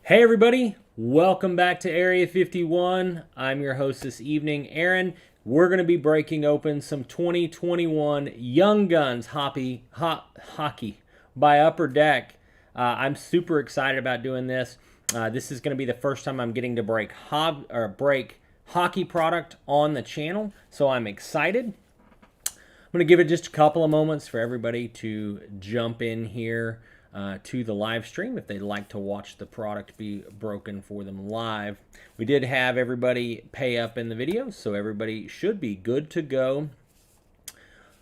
Hey everybody, welcome back to Area 51. I'm your host this evening, Aaron. We're going to be breaking open some 2021 Young Guns hockey by Upper Deck. I'm super excited about doing this. This is going to be the first time I'm getting to break hockey product on the channel, so I'm excited. I'm going to give it just a couple of moments for everybody to jump in here to the live stream if they'd like to watch the product be broken for them live. We did have everybody pay up in the video, so everybody should be good to go.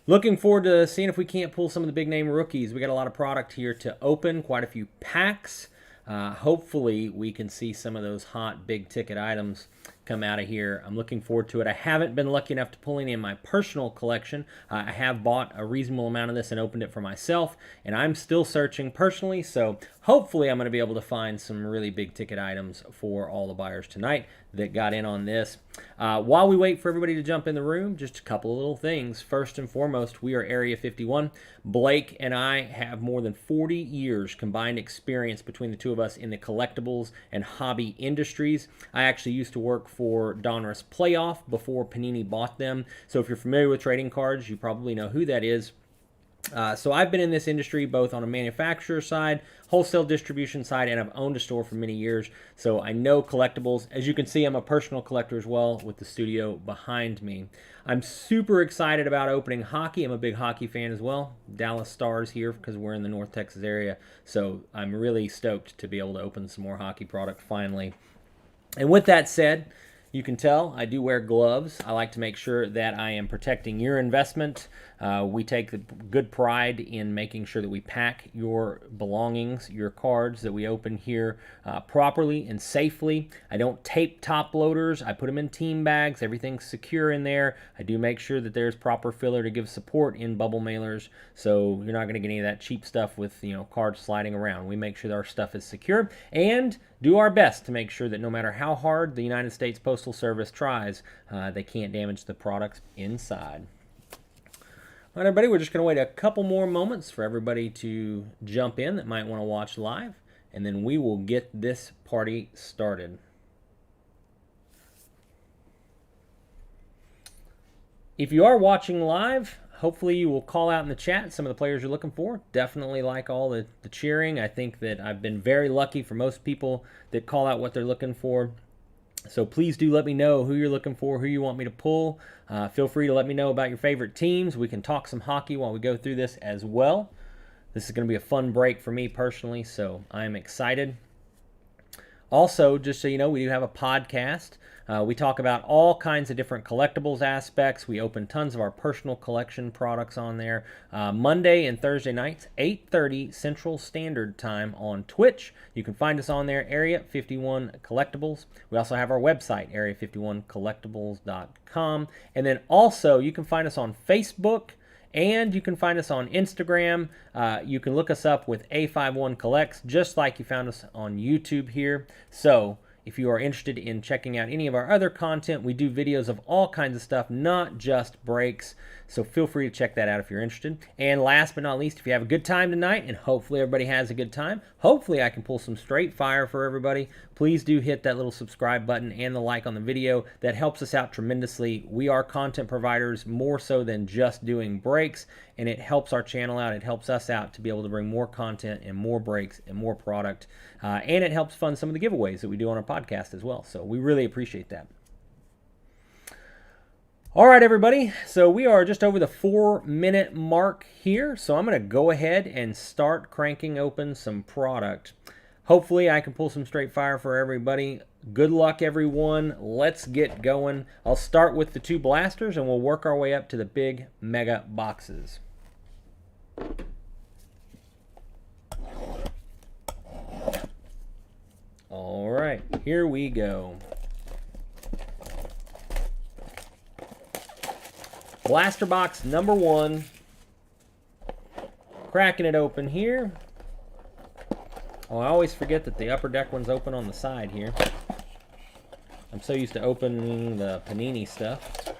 Looking forward to seeing if we can't pull some of the big name rookies. We got a lot of product here to open, quite a few packs. Hopefully we can see some of those hot big ticket items come out of here. I'm looking forward to it. I haven't been lucky enough to pull any in my personal collection. I have bought a reasonable amount of this and opened it for myself, and I'm still searching personally, so hopefully I'm going to be able to find some really big ticket items for all the buyers tonight that got in on this. While we wait for everybody to jump in the room, just a couple of little things. First and foremost, we are Area 51. Blake and I have more than 40 years combined experience between the two of us in the collectibles and hobby industries. I actually used to work for Donruss Playoff before Panini bought them. So if you're familiar with trading cards, you probably know who that is. So I've been in this industry both on a manufacturer side, wholesale distribution side, and I've owned a store for many years. So I know collectibles. As you can see, I'm a personal collector as well with the studio behind me. I'm super excited about opening hockey. I'm a big hockey fan as well. Dallas Stars here because we're in the North Texas area. So I'm really stoked to be able to open some more hockey product finally. And with that said, you can tell I do wear gloves. I like to make sure that I am protecting your investment. We take good pride in making sure that we pack your belongings, your cards that we open here properly and safely. I don't tape top loaders. I put them in team bags. Everything's secure in there. I do make sure that there's proper filler to give support in bubble mailers, so you're not going to get any of that cheap stuff with cards sliding around. We make sure that our stuff is secure and do our best to make sure that no matter how hard the United States Postal Service tries, they can't damage the products inside. All right, everybody, we're just going to wait a couple more moments for everybody to jump in that might want to watch live, and then we will get this party started. If you are watching live, hopefully you will call out in the chat some of the players you're looking for. Definitely like all the cheering. I think that I've been very lucky for most people that call out what they're looking for. So please do let me know who you're looking for, who you want me to pull. Feel free to let me know about your favorite teams. We can talk some hockey while we go through this as well. This is going to be a fun break for me personally, so I'm excited. Also, just so you know, we do have a podcast. We talk about all kinds of different collectibles aspects. We open tons of our personal collection products on there. Monday and Thursday nights, 8:30 Central Standard Time on Twitch. You can find us on there, Area 51 Collectibles. We also have our website, area51collectibles.com. And then also, you can find us on Facebook, and you can find us on Instagram. You can look us up with A51 Collects, just like you found us on YouTube here. So if you are interested in checking out any of our other content, we do videos of all kinds of stuff, not just breaks. So feel free to check that out if you're interested. And last but not least, if you have a good time tonight, and hopefully everybody has a good time, hopefully I can pull some straight fire for everybody, please do hit that little subscribe button and the like on the video. That helps us out tremendously. We are content providers more so than just doing breaks, and it helps our channel out. It helps us out to be able to bring more content and more breaks and more product. And it helps fund some of the giveaways that we do on our podcast as well. So we really appreciate that. All right, everybody. So we are just over the 4-minute mark here. So I'm going to go ahead and start cranking open some product. Hopefully I can pull some straight fire for everybody. Good luck, everyone. Let's get going. I'll start with the 2 blasters, and we'll work our way up to the big mega boxes. All right, here we go. Blaster box number 1. Cracking it open here. Oh, I always forget that the Upper Deck one's open on the side here. I'm so used to opening the Panini stuff.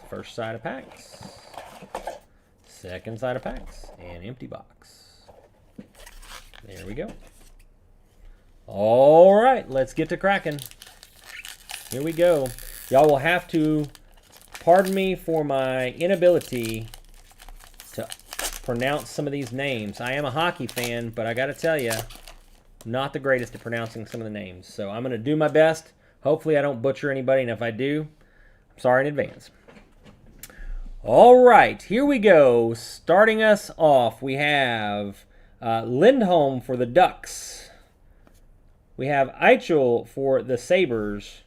First side of packs. Second side of packs. And empty box. There we go. All right, let's get to cracking. Here we go. Y'all will have to pardon me for my inability to pronounce some of these names. I am a hockey fan, but I got to tell you, not the greatest at pronouncing some of the names. So I'm going to do my best. Hopefully I don't butcher anybody, and if I do, I'm sorry in advance. All right, here we go. Starting us off, we have Lindholm for the Ducks. We have Eichel for the Sabres.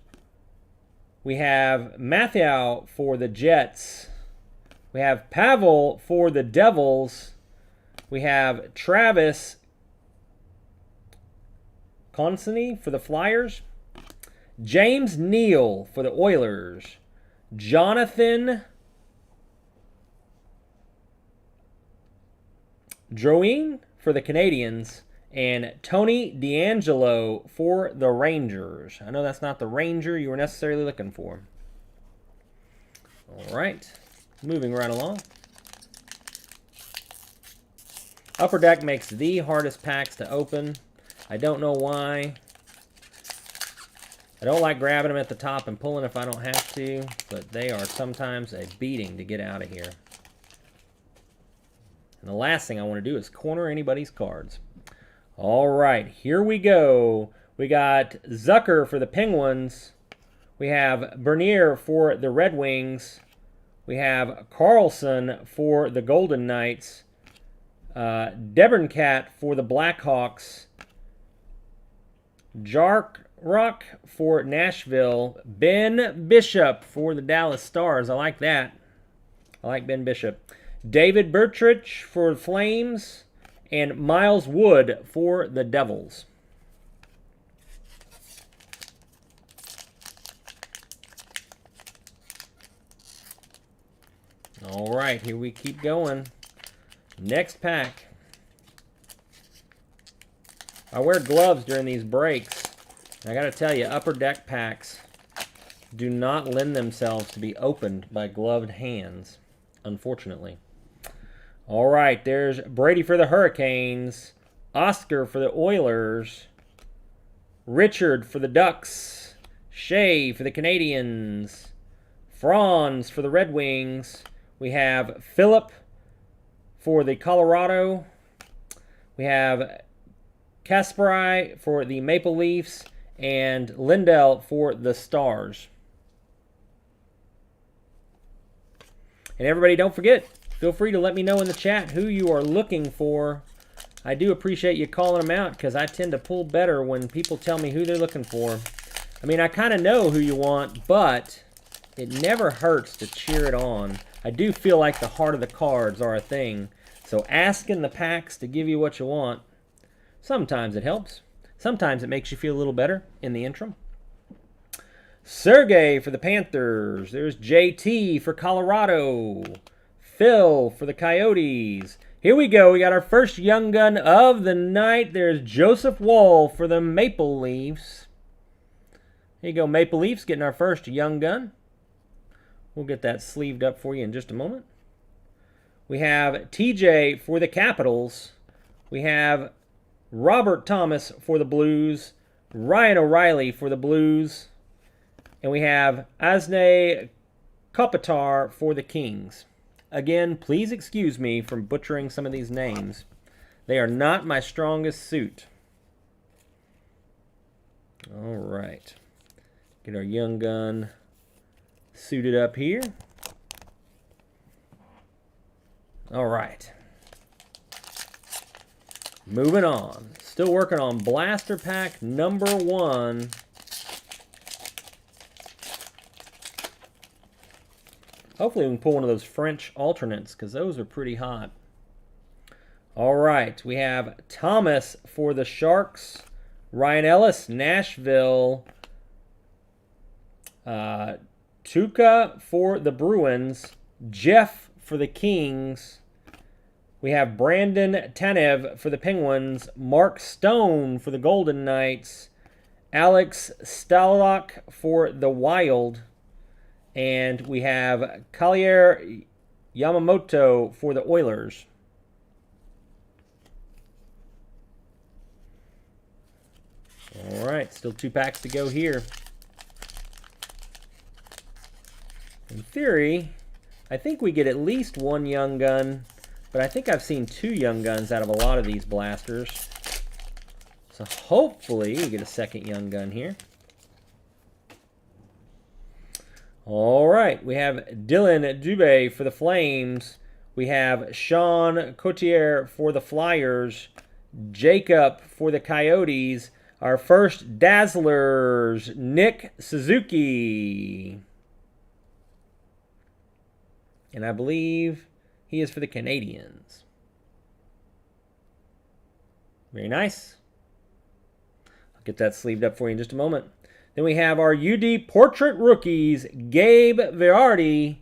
We have Mathieu for the Jets. We have Pavel for the Devils. We have Travis Konecny for the Flyers. James Neal for the Oilers. Jonathan Drouin for the Canadiens. And Tony DeAngelo for the Rangers. I know that's not the Ranger you were necessarily looking for. All right, moving right along. Upper Deck makes the hardest packs to open. I don't know why. I don't like grabbing them at the top and pulling if I don't have to, but they are sometimes a beating to get out of here. And the last thing I want to do is corner anybody's cards. All right, here we go. We got Zucker for the Penguins. We have Bernier for the Red Wings. We have Carlson for the Golden Knights. Deberncat for the Blackhawks. Jarrock for Nashville. Ben Bishop for the Dallas Stars. I like that. I like Ben Bishop. David Bertrich for the Flames. And Miles Wood for the Devils. All right, here we keep going. Next pack. I wear gloves during these breaks. I got to tell you, Upper Deck packs do not lend themselves to be opened by gloved hands, unfortunately. All right, there's Brady for the Hurricanes, Oscar for the Oilers, Richard for the Ducks, Shea for the Canadiens, Franz for the Red Wings. We have Phillip for the Colorado. We have Kasperi for the Maple Leafs, and Lindell for the Stars. And everybody, don't forget, feel free to let me know in the chat who you are looking for. I do appreciate you calling them out because I tend to pull better when people tell me who they're looking for. I mean, I kind of know who you want, but it never hurts to cheer it on. I do feel like the heart of the cards are a thing. So asking the packs to give you what you want, sometimes it helps. Sometimes it makes you feel a little better in the interim. Sergey for the Panthers. There's JT for Colorado. Phil for the Coyotes. Here we go. We got our first young gun of the night. There's Joseph Woll for the Maple Leafs. Here you go, Maple Leafs getting our first young gun. We'll get that sleeved up for you in just a moment. We have TJ for the Capitals. We have Robert Thomas for the Blues. Ryan O'Reilly for the Blues. And we have Asne Kopitar for the Kings. Again, please excuse me from butchering some of these names. They are not my strongest suit. All right. Get our young gun suited up here. All right. Moving on. Still working on blaster pack number 1. Hopefully we can pull one of those French alternates because those are pretty hot. All right. We have Thomas for the Sharks. Ryan Ellis, Nashville. Tuca for the Bruins. Jeff for the Kings. We have Brandon Tanev for the Penguins. Mark Stone for the Golden Knights. Alex Stalock for the Wild. And we have Collier Yamamoto for the Oilers. right, still 2 packs to go here. In theory, I think we get at least 1 Young Gun, but I think I've seen 2 Young Guns out of a lot of these blasters. So hopefully we get a second Young Gun here. All right, we have Dylan Dubé for the Flames. We have Sean Coutier for the Flyers. Jacob for the Coyotes. Our first Dazzlers, Nick Suzuki. And I believe he is for the Canadiens. Very nice. I'll get that sleeved up for you in just a moment. Then we have our UD Portrait Rookies, Gabe Vilardi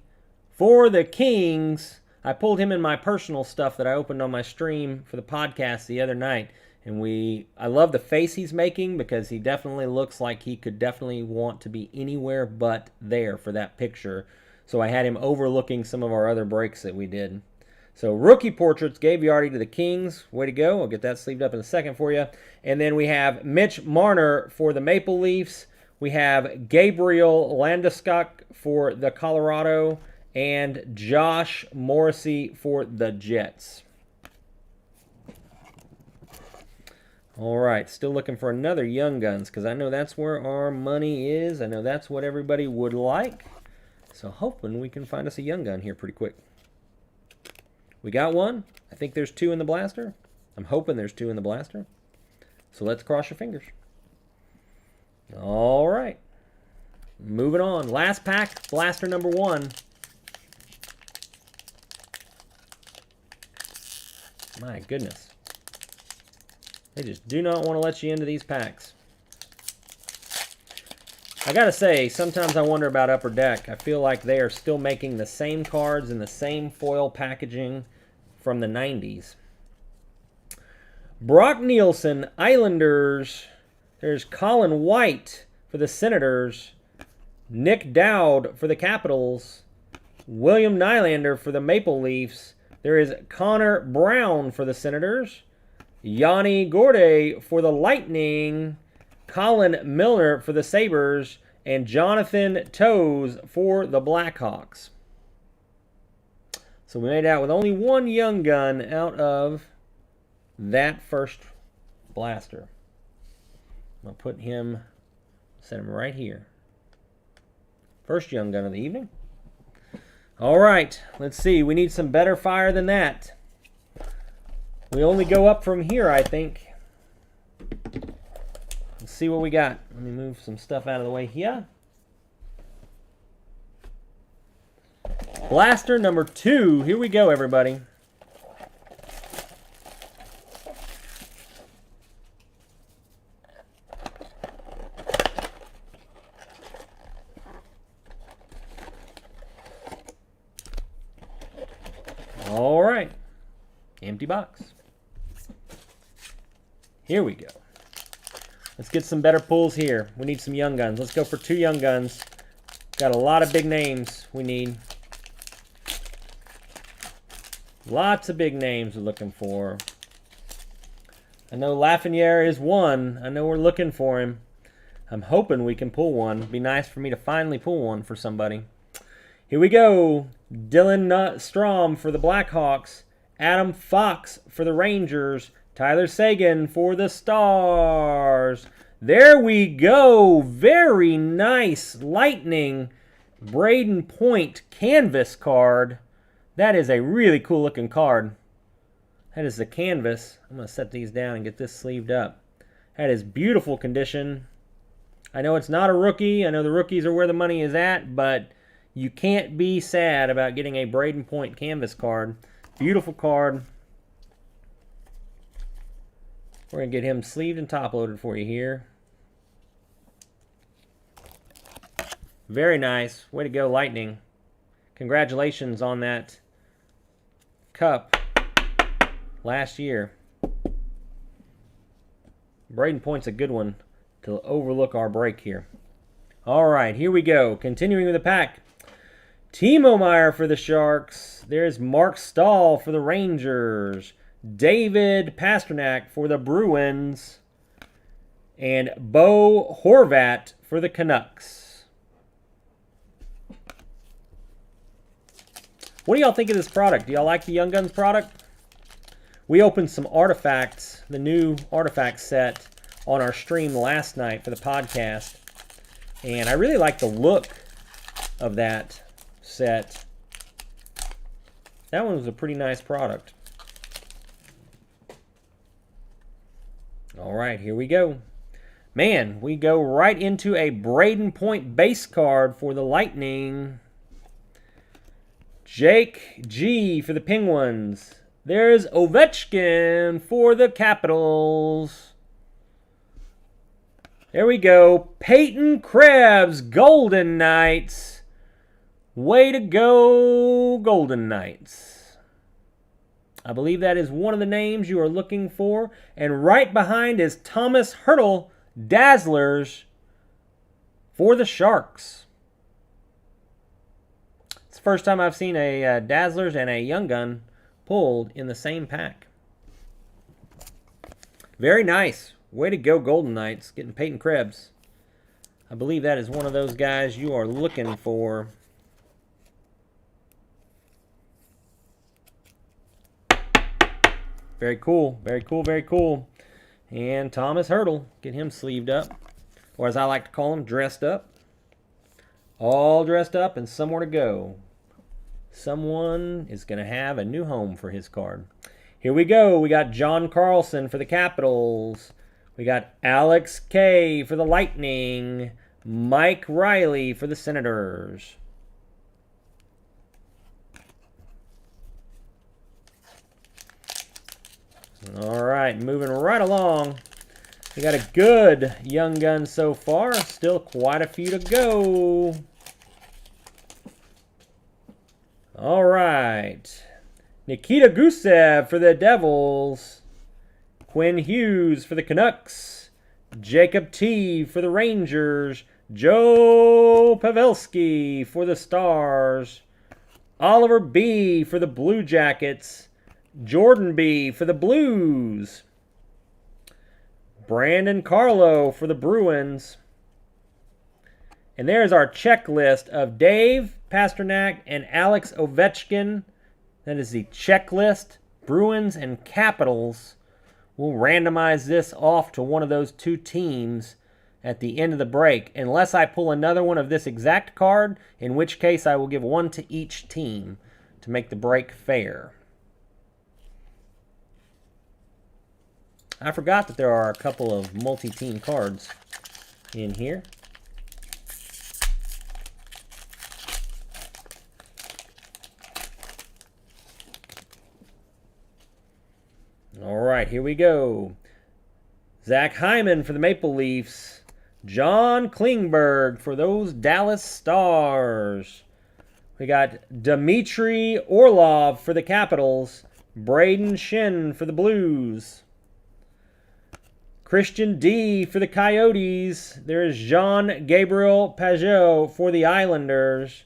for the Kings. I pulled him in my personal stuff that I opened on my stream for the podcast the other night. And I love the face he's making because he definitely looks like he could definitely want to be anywhere but there for that picture. So I had him overlooking some of our other breaks that we did. So rookie portraits, Gabe Vilardi to the Kings. Way to go. I'll get that sleeved up in a second for you. And then we have Mitch Marner for the Maple Leafs. We have Gabriel Landeskog for the Colorado. And Josh Morrissey for the Jets. All right, still looking for another Young Guns because I know that's where our money is. I know that's what everybody would like. So hoping we can find us a Young Gun here pretty quick. We got one. I think there's 2 in the blaster. I'm hoping there's 2 in the blaster. So let's cross your fingers. All right. Moving on. Last pack, blaster number 1. My goodness. They just do not want to let you into these packs. I gotta say, sometimes I wonder about Upper Deck. I feel like they are still making the same cards in the same foil packaging from the 90s. Brock Nielsen, Islanders. There's Colin White for the Senators. Nick Dowd for the Capitals. William Nylander for the Maple Leafs. There is Connor Brown for the Senators. Yanni Gourde for the Lightning. Colin Milner for the Sabres, and Jonathan Toews for the Blackhawks. So we made out with only 1 Young Gun out of that first blaster. I'm going to put him, set him right here. First Young Gun of the evening. All right, let's see. We need some better fire than that. We only go up from here, I think. Let's see what we got. Let me move some stuff out of the way here. Blaster number 2. Here we go, everybody. All right. Empty box. Here we go. Let's get some better pulls here. We need some Young Guns. Let's go for 2 Young Guns. Got a lot of big names we need. Lots of big names we're looking for. I know Lafreniere is one. I know we're looking for him. I'm hoping we can pull one. It'd be nice for me to finally pull one for somebody. Here we go. Dylan Strom for the Blackhawks. Adam Fox for the Rangers. Tyler Seguin for the Stars. There we go. Very nice Lightning Braden Point canvas card. That is a really cool looking card. That is the canvas. I'm going to set these down and get this sleeved up. That is beautiful condition. I know it's not a rookie. I know the rookies are where the money is at, but you can't be sad about getting a Braden Point canvas card. Beautiful card. We're going to get him sleeved and top-loaded for you here. Very nice. Way to go, Lightning. Congratulations on that cup last year. Braden Point's a good one to overlook our break here. All right, here we go. Continuing with the pack. Timo Meier for the Sharks. There's Mark Stahl for the Rangers. David Pastrnak for the Bruins. and Bo Horvat for the Canucks. What do y'all think of this product? Do y'all like the Young Guns product? We opened some artifacts, the new artifact set, on our stream last night for the podcast. And I really like the look of that set. That one was a pretty nice product. All right, here we go. Man, we go right into a Brayden Point base card for the Lightning. Jake G for the Penguins. There's Ovechkin for the Capitals. There we go. Peyton Krebs, Golden Knights. Way to go, Golden Knights. I believe that is one of the names you are looking for. And right behind is Thomas Hertl, Dazzlers for the Sharks. It's the first time I've seen a Dazzlers and a Young Gun pulled in the same pack. Very nice. Way to go, Golden Knights, getting Peyton Krebs. I believe that is one of those guys you are looking for. Very cool, very cool, very cool. And Thomas Hertl, get him sleeved up. Or as I like to call him, dressed up. All dressed up and somewhere to go. Someone is going to have a new home for his card. Here we go. We got John Carlson for the Capitals. We got Alex K for the Lightning. Mike Riley for the Senators. All right, moving right along. We got a good Young Gun so far. Still quite a few to go. All right. Nikita Gusev for the Devils. Quinn Hughes for the Canucks. Jacob T for the Rangers. Joe Pavelski for the Stars. Oliver B for the Blue Jackets. Jordan B for the Blues. Brandon Carlo for the Bruins. And there's our checklist of Dave Pastrnak and Alex Ovechkin. That is the checklist. Bruins and Capitals. We'll randomize this off to one of those two teams at the end of the break, unless I pull another one of this exact card, in which case I will give one to each team to make the break fair. I forgot that there are a couple of multi-team cards in here. All right, here we go. Zach Hyman for the Maple Leafs. John Klingberg for those Dallas Stars. We got Dmitry Orlov for the Capitals. Braden Shin for the Blues. Christian D for the Coyotes. There is Jean-Gabriel Pageau for the Islanders.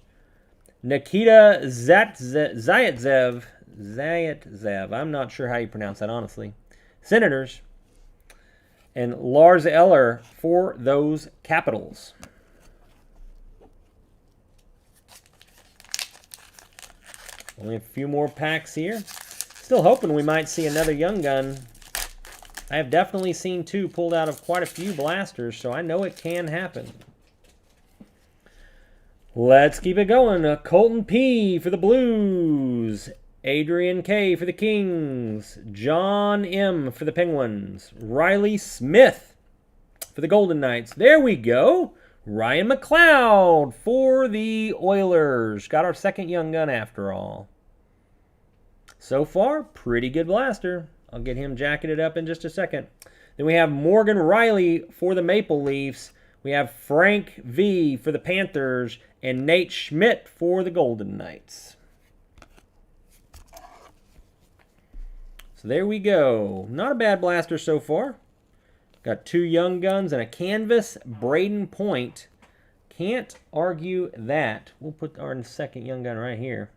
Nikita Zaitsev. I'm not sure how you pronounce that, honestly. Senators. And Lars Eller for those Capitals. Only a few more packs here. Still hoping we might see another Young Gun. I have definitely seen two pulled out of quite a few blasters, so I know it can happen. Let's keep it going. Colton P for the Blues. Adrian K for the Kings. John M for the Penguins. Riley Smith for the Golden Knights. There we go. Ryan McLeod for the Oilers. Got our second Young Gun after all. So far, pretty good blaster. I'll get him jacketed up in just a second. Then we have Morgan Riley for the Maple Leafs. We have Frank V for the Panthers. And Nate Schmidt for the Golden Knights. So there we go. Not a bad blaster so far. Got two Young Guns and a canvas Brayden Point. Can't argue that. We'll put our second Young Gun right here.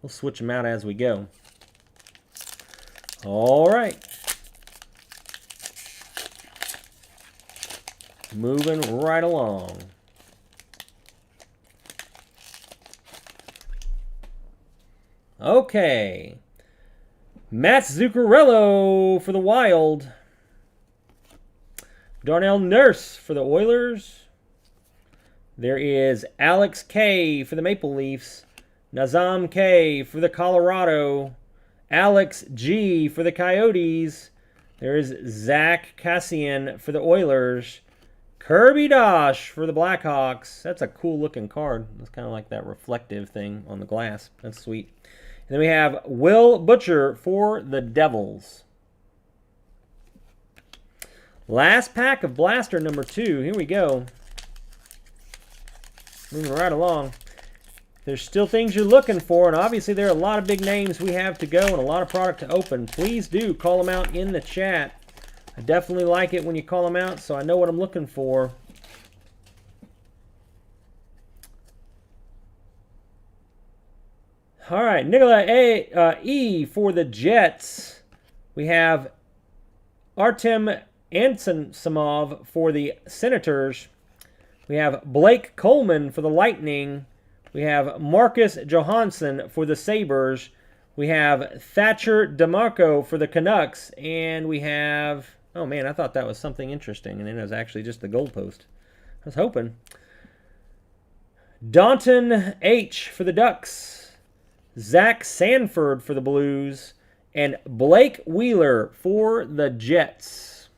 We'll switch them out as we go. All right. Moving right along. Okay. Mats Zuccarello for the Wild. Darnell Nurse for the Oilers. There is Alex K for the Maple Leafs. Nazem K for the Colorado. Alex G for the Coyotes. There is Zach Cassian for the Oilers. Kirby Dosh for the Blackhawks. That's a cool looking card. It's kind of like that reflective thing on the glass. That's sweet. And then we have Will Butcher for the Devils. Last pack of Blaster number 2. Here we go. Moving right along. There's still things you're looking for, and obviously there are a lot of big names we have to go and a lot of product to open. Please do call them out in the chat. I definitely like it when you call them out, so I know what I'm looking for. All right, Nikolai E for the Jets. We have Artem Anisimov for the Senators. We have Blake Coleman for the Lightning. We have Marcus Johansson for the Sabres. We have Thatcher DeMarco for the Canucks. And we have... Oh, man, I thought that was something interesting. And then it was actually just the goalpost. I was hoping. Daunton H for the Ducks. Zach Sanford for the Blues. And Blake Wheeler for the Jets.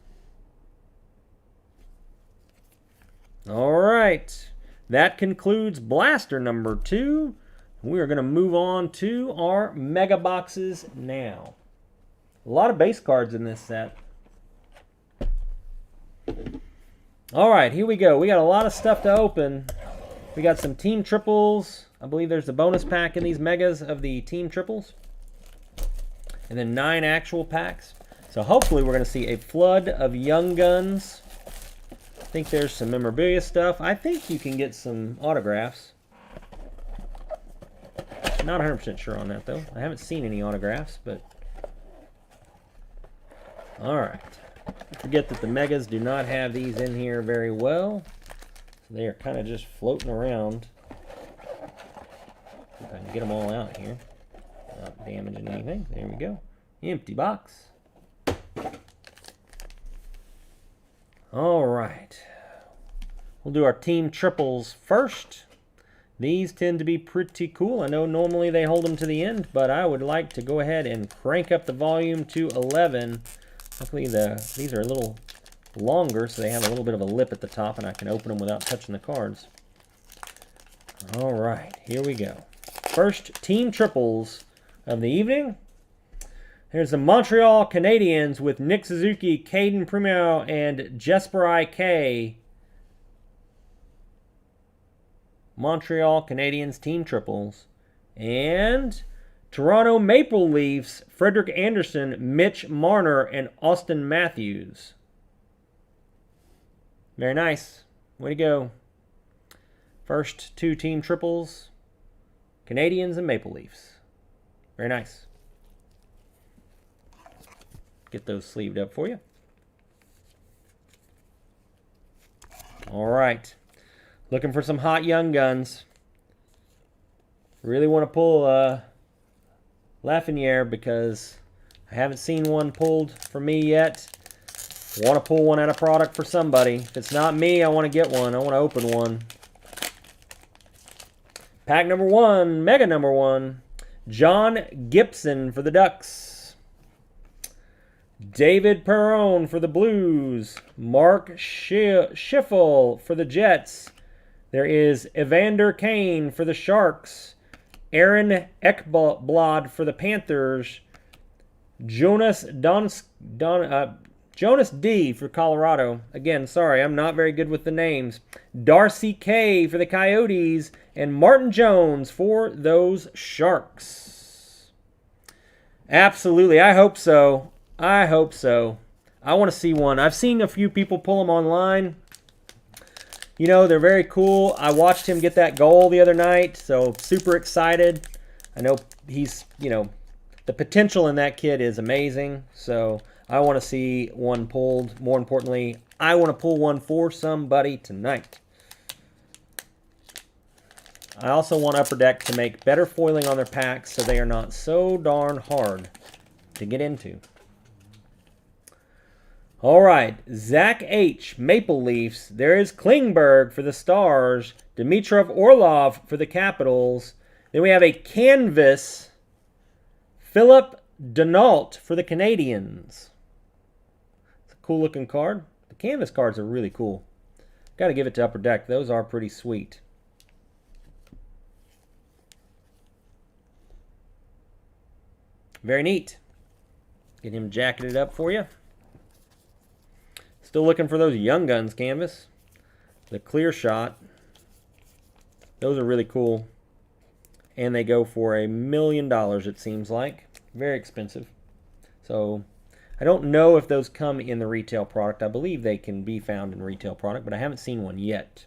All right. That concludes Blaster number 2. We are going to move on to our Mega Boxes now. A lot of base cards in this set. All right, here we go. We got a lot of stuff to open. We got some Team Triples. I believe there's a bonus pack in these Megas of the Team Triples. And then 9 actual packs. So hopefully we're going to see a flood of Young Guns. I think there's some memorabilia stuff. I think you can get some autographs. Not 100% sure on that, though. I haven't seen any autographs, but... Alright. Forget that the Megas do not have these in here very well. So they are kind of just floating around. See if I can get them all out here without damaging anything. There we go. Empty box. All right. We'll do our Team Triples first. These tend to be pretty cool. I know normally they hold them to the end, but I would like to go ahead and crank up the volume to 11. Luckily, these are a little longer, so they have a little bit of a lip at the top, and I can open them without touching the cards. All right, here we go. First Team Triples of the evening. Here's the Montreal Canadiens with Nick Suzuki, Caden Primo, and Jesper IK. Montreal Canadiens Team Triples. And Toronto Maple Leafs, Frederick Anderson, Mitch Marner, and Austin Matthews. Very nice. Way to go. First 2 Team Triples. Canadiens and Maple Leafs. Very nice. Get those sleeved up for you. All right. Looking for some hot Young Guns. Really want to pull Lafreniere because I haven't seen one pulled for me yet. Want to pull one out of product for somebody. If it's not me, I want to get one. I want to open one. Pack number 1, Mega number 1. John Gibson for the Ducks. David Perron for the Blues. Mark Schiffel for the Jets. There is Evander Kane for the Sharks. Aaron Ekblad for the Panthers. Jonas D for Colorado. Again, sorry, I'm not very good with the names. Darcy K for the Coyotes. And Martin Jones for those Sharks. Absolutely, I hope so. I hope so. I want to see one. I've seen a few people pull them online. You know, they're very cool. I watched him get that goal the other night, so super excited. I know he's, you know, The potential in that kid is amazing. So I want to see one pulled. More importantly, I want to pull one for somebody tonight. I also want Upper Deck to make better foiling on their packs so they are not so darn hard to get into. All right, Zach H. Maple Leafs. There is Klingberg for the Stars. Dimitrov Orlov for the Capitals. Then we have a canvas Philip Denault for the Canadiens. It's a cool looking card. The canvas cards are really cool. Got to give it to Upper Deck. Those are pretty sweet. Very neat. Get him jacketed up for you. Still looking for those Young Guns canvas. The clear shot. Those are really cool. And they go for $1 million, it seems like. Very expensive. So, I don't know if those come in the retail product. I believe they can be found in retail product, but I haven't seen one yet.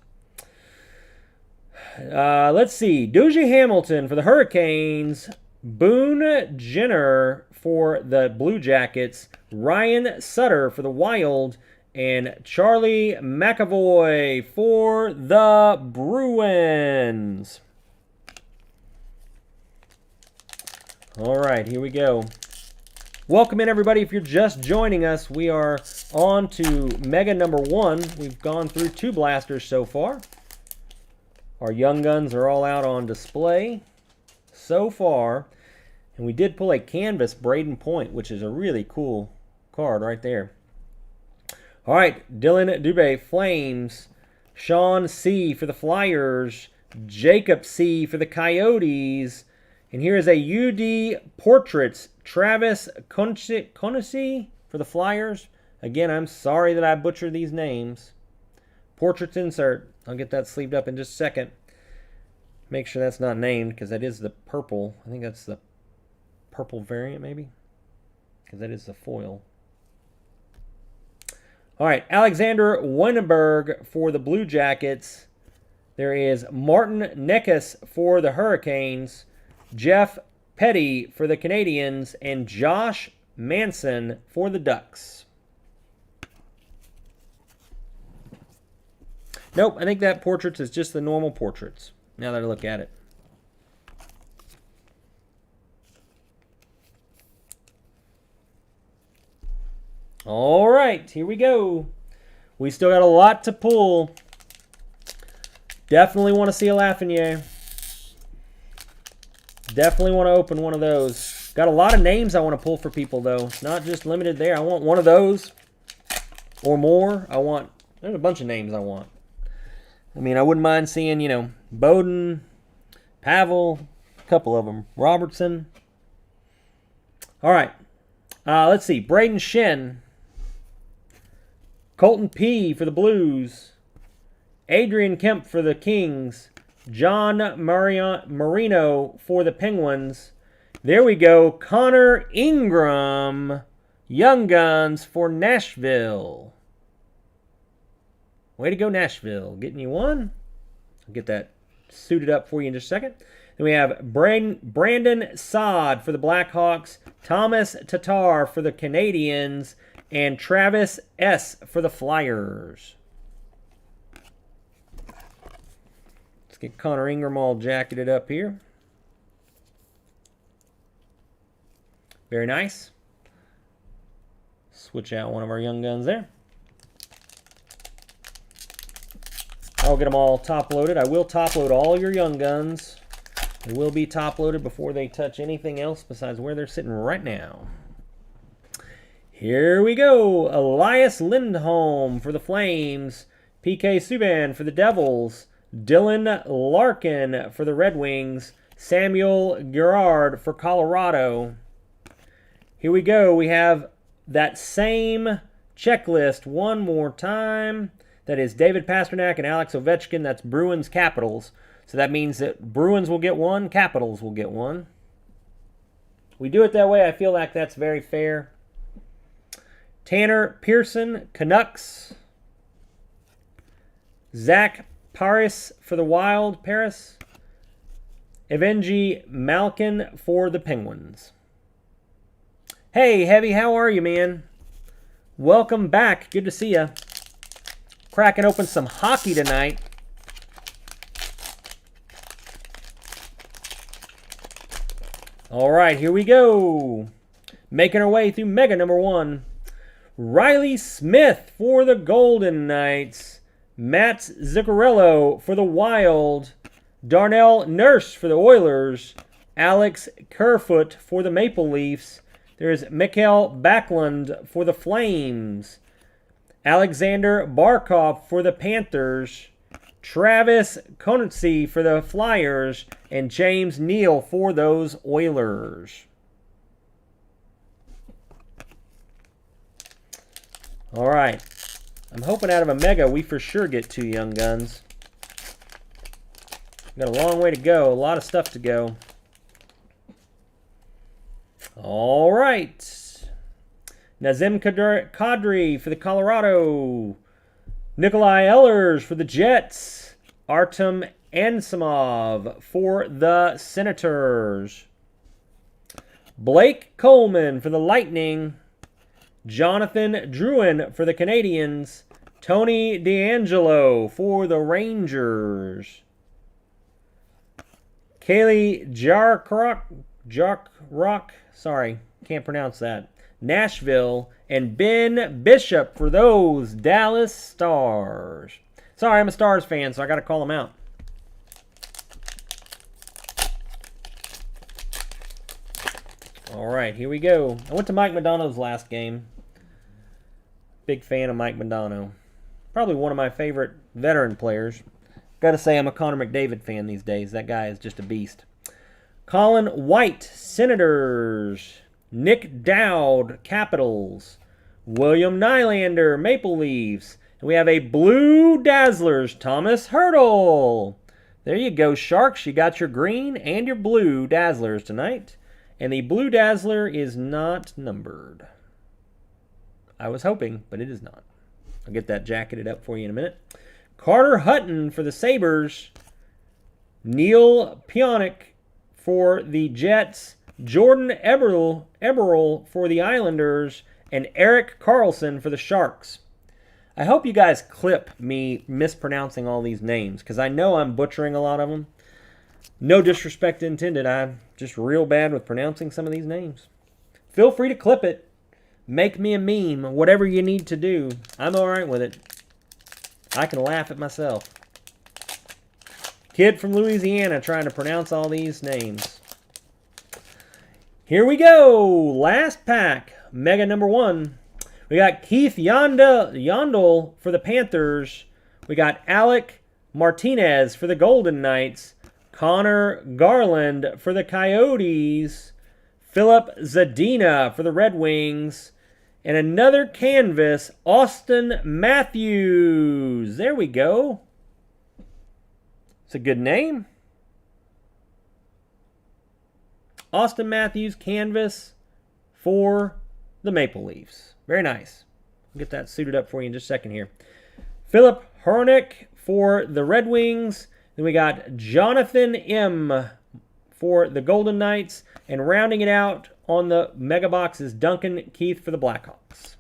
Let's see. Dougie Hamilton for the Hurricanes. Boone Jenner for the Blue Jackets. Ryan Sutter for the Wild. And Charlie McAvoy for the Bruins. All right, here we go. Welcome in, everybody. If you're just joining us, we are on to Mega number 1. We've gone through 2 blasters so far. Our Young Guns are all out on display so far. And we did pull a canvas Braden Point, which is a really cool card right there. All right, Dylan Dubé, Flames. Sean C. for the Flyers. Jacob C. for the Coyotes. And here is a UD Portraits. Travis Konecny for the Flyers. Again, I'm sorry that I butchered these names. Portraits insert. I'll get that sleeved up in just a second. Make sure that's not named, because that is the purple. I think that's the purple variant, maybe. Because that is the foil. All right, Alexander Wennberg for the Blue Jackets. There is Martin Necas for the Hurricanes. Jeff Petty for the Canadiens. And Josh Manson for the Ducks. Nope, I think that Portraits is just the normal Portraits, now that I look at it. All right, here we go. We still got a lot to pull. Definitely want to see a Lafreniere. Definitely want to open one of those. Got a lot of names I want to pull for people, though. It's not just limited there. I want one of those or more. There's a bunch of names I want. I mean, I wouldn't mind seeing, Bowden, Pavel, a couple of them. Robertson. All right. Let's see. Braden Shen. Colton P. for the Blues. Adrian Kemp for the Kings. John Marino for the Penguins. There we go. Connor Ingram. Young Guns for Nashville. Way to go, Nashville. Getting you one. I'll get that suited up for you in just a second. Then we have Brandon Saad for the Blackhawks. Thomas Tatar for the Canadiens. And Travis S. for the Flyers. Let's get Connor Ingram all jacketed up here. Very nice. Switch out one of our Young Guns there. I'll get them all top-loaded. I will top-load all your Young Guns. They will be top-loaded before they touch anything else besides where they're sitting right now. Here we go. Elias Lindholm for the Flames. PK Subban for the Devils. Dylan Larkin for the Red Wings. Samuel Girard for Colorado. Here we go. We have that same checklist one more time. That is David Pastrnak and Alex Ovechkin. That's Bruins Capitals. So that means that Bruins will get one, Capitals will get one. We do it that way. I feel like that's very fair. Tanner Pearson, Canucks. Zach Paris for the Wild, Paris. Evanji Malkin for the Penguins. Hey, Heavy, how are you, man? Welcome back. Good to see you. Cracking open some hockey tonight. All right, here we go. Making our way through Mega number 1. Riley Smith for the Golden Knights. Matt Zuccarello for the Wild. Darnell Nurse for the Oilers. Alex Kerfoot for the Maple Leafs. There's Mikhail Backlund for the Flames. Alexander Barkov for the Panthers. Travis Konecny for the Flyers. And James Neal for those Oilers. All right. I'm hoping out of a Mega we for sure get 2 Young Guns. Got a long way to go. A lot of stuff to go. All right. Nazem Kadri for the Colorado. Nikolai Ehlers for the Jets. Artem Ansimov for the Senators. Blake Coleman for the Lightning. Jonathan Drouin for the Canadiens. Tony DeAngelo for the Rangers. Kaylee Jarkrock, sorry, can't pronounce that. Nashville, and Ben Bishop for those Dallas Stars. Sorry, I'm a Stars fan, so I got to call them out. All right, here we go. I went to Mike Modano's last game. Big fan of Mike Modano. Probably one of my favorite veteran players. Got to say, I'm a Connor McDavid fan these days. That guy is just a beast. Colin White, Senators. Nick Dowd, Capitals. William Nylander, Maple Leafs. And we have a Blue Dazzlers, Thomas Hertl. There you go, Sharks. You got your green and your blue Dazzlers tonight. And the Blue Dazzler is not numbered. I was hoping, but it is not. I'll get that jacketed up for you in a minute. Carter Hutton for the Sabres. Neil Pionk for the Jets. Jordan Eberle for the Islanders. And Eric Carlson for the Sharks. I hope you guys clip me mispronouncing all these names, because I know I'm butchering a lot of them. No disrespect intended. I'm just real bad with pronouncing some of these names. Feel free to clip it. Make me a meme. Whatever you need to do. I'm all right with it. I can laugh at myself. Kid from Louisiana trying to pronounce all these names. Here we go. Last pack. Mega number 1. We got Keith Yandel for the Panthers. We got Alec Martinez for the Golden Knights. Connor Garland for the Coyotes. Philip Zadina for the Red Wings. And another canvas, Austin Matthews. There we go. It's a good name. Austin Matthews canvas for the Maple Leafs. Very nice. I'll get that suited up for you in just a second here. Philip Hronek for the Red Wings. Then we got Jonathan M. for the Golden Knights. And rounding it out on the Mega Box is Duncan Keith for the Blackhawks.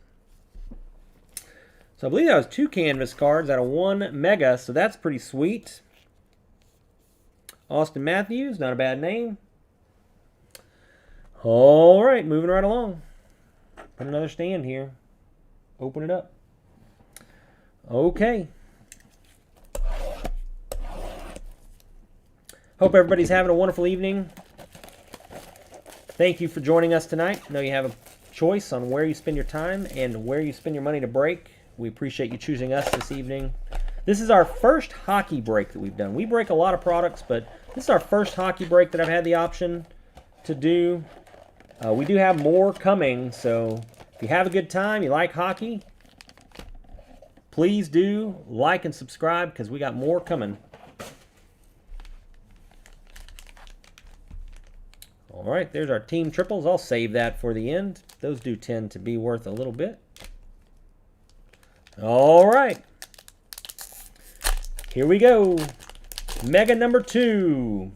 So I believe that was 2 canvas cards out of 1 Mega, so that's pretty sweet. Austin Matthews, not a bad name. All right, moving right along. Put another stand here. Open it up. Okay. Hope everybody's having a wonderful evening. Thank you for joining us tonight. I know you have a choice on where you spend your time and where you spend your money to break. We appreciate you choosing us this evening. This is our first hockey break that we've done. We break a lot of products, but this is our first hockey break that I've had the option to do. We do have more coming, so if you have a good time, you like hockey, please do like and subscribe, because we got more coming. All right, there's our team triples. I'll save that for the end. Those do tend to be worth a little bit. All right. Here we go. Mega number 2.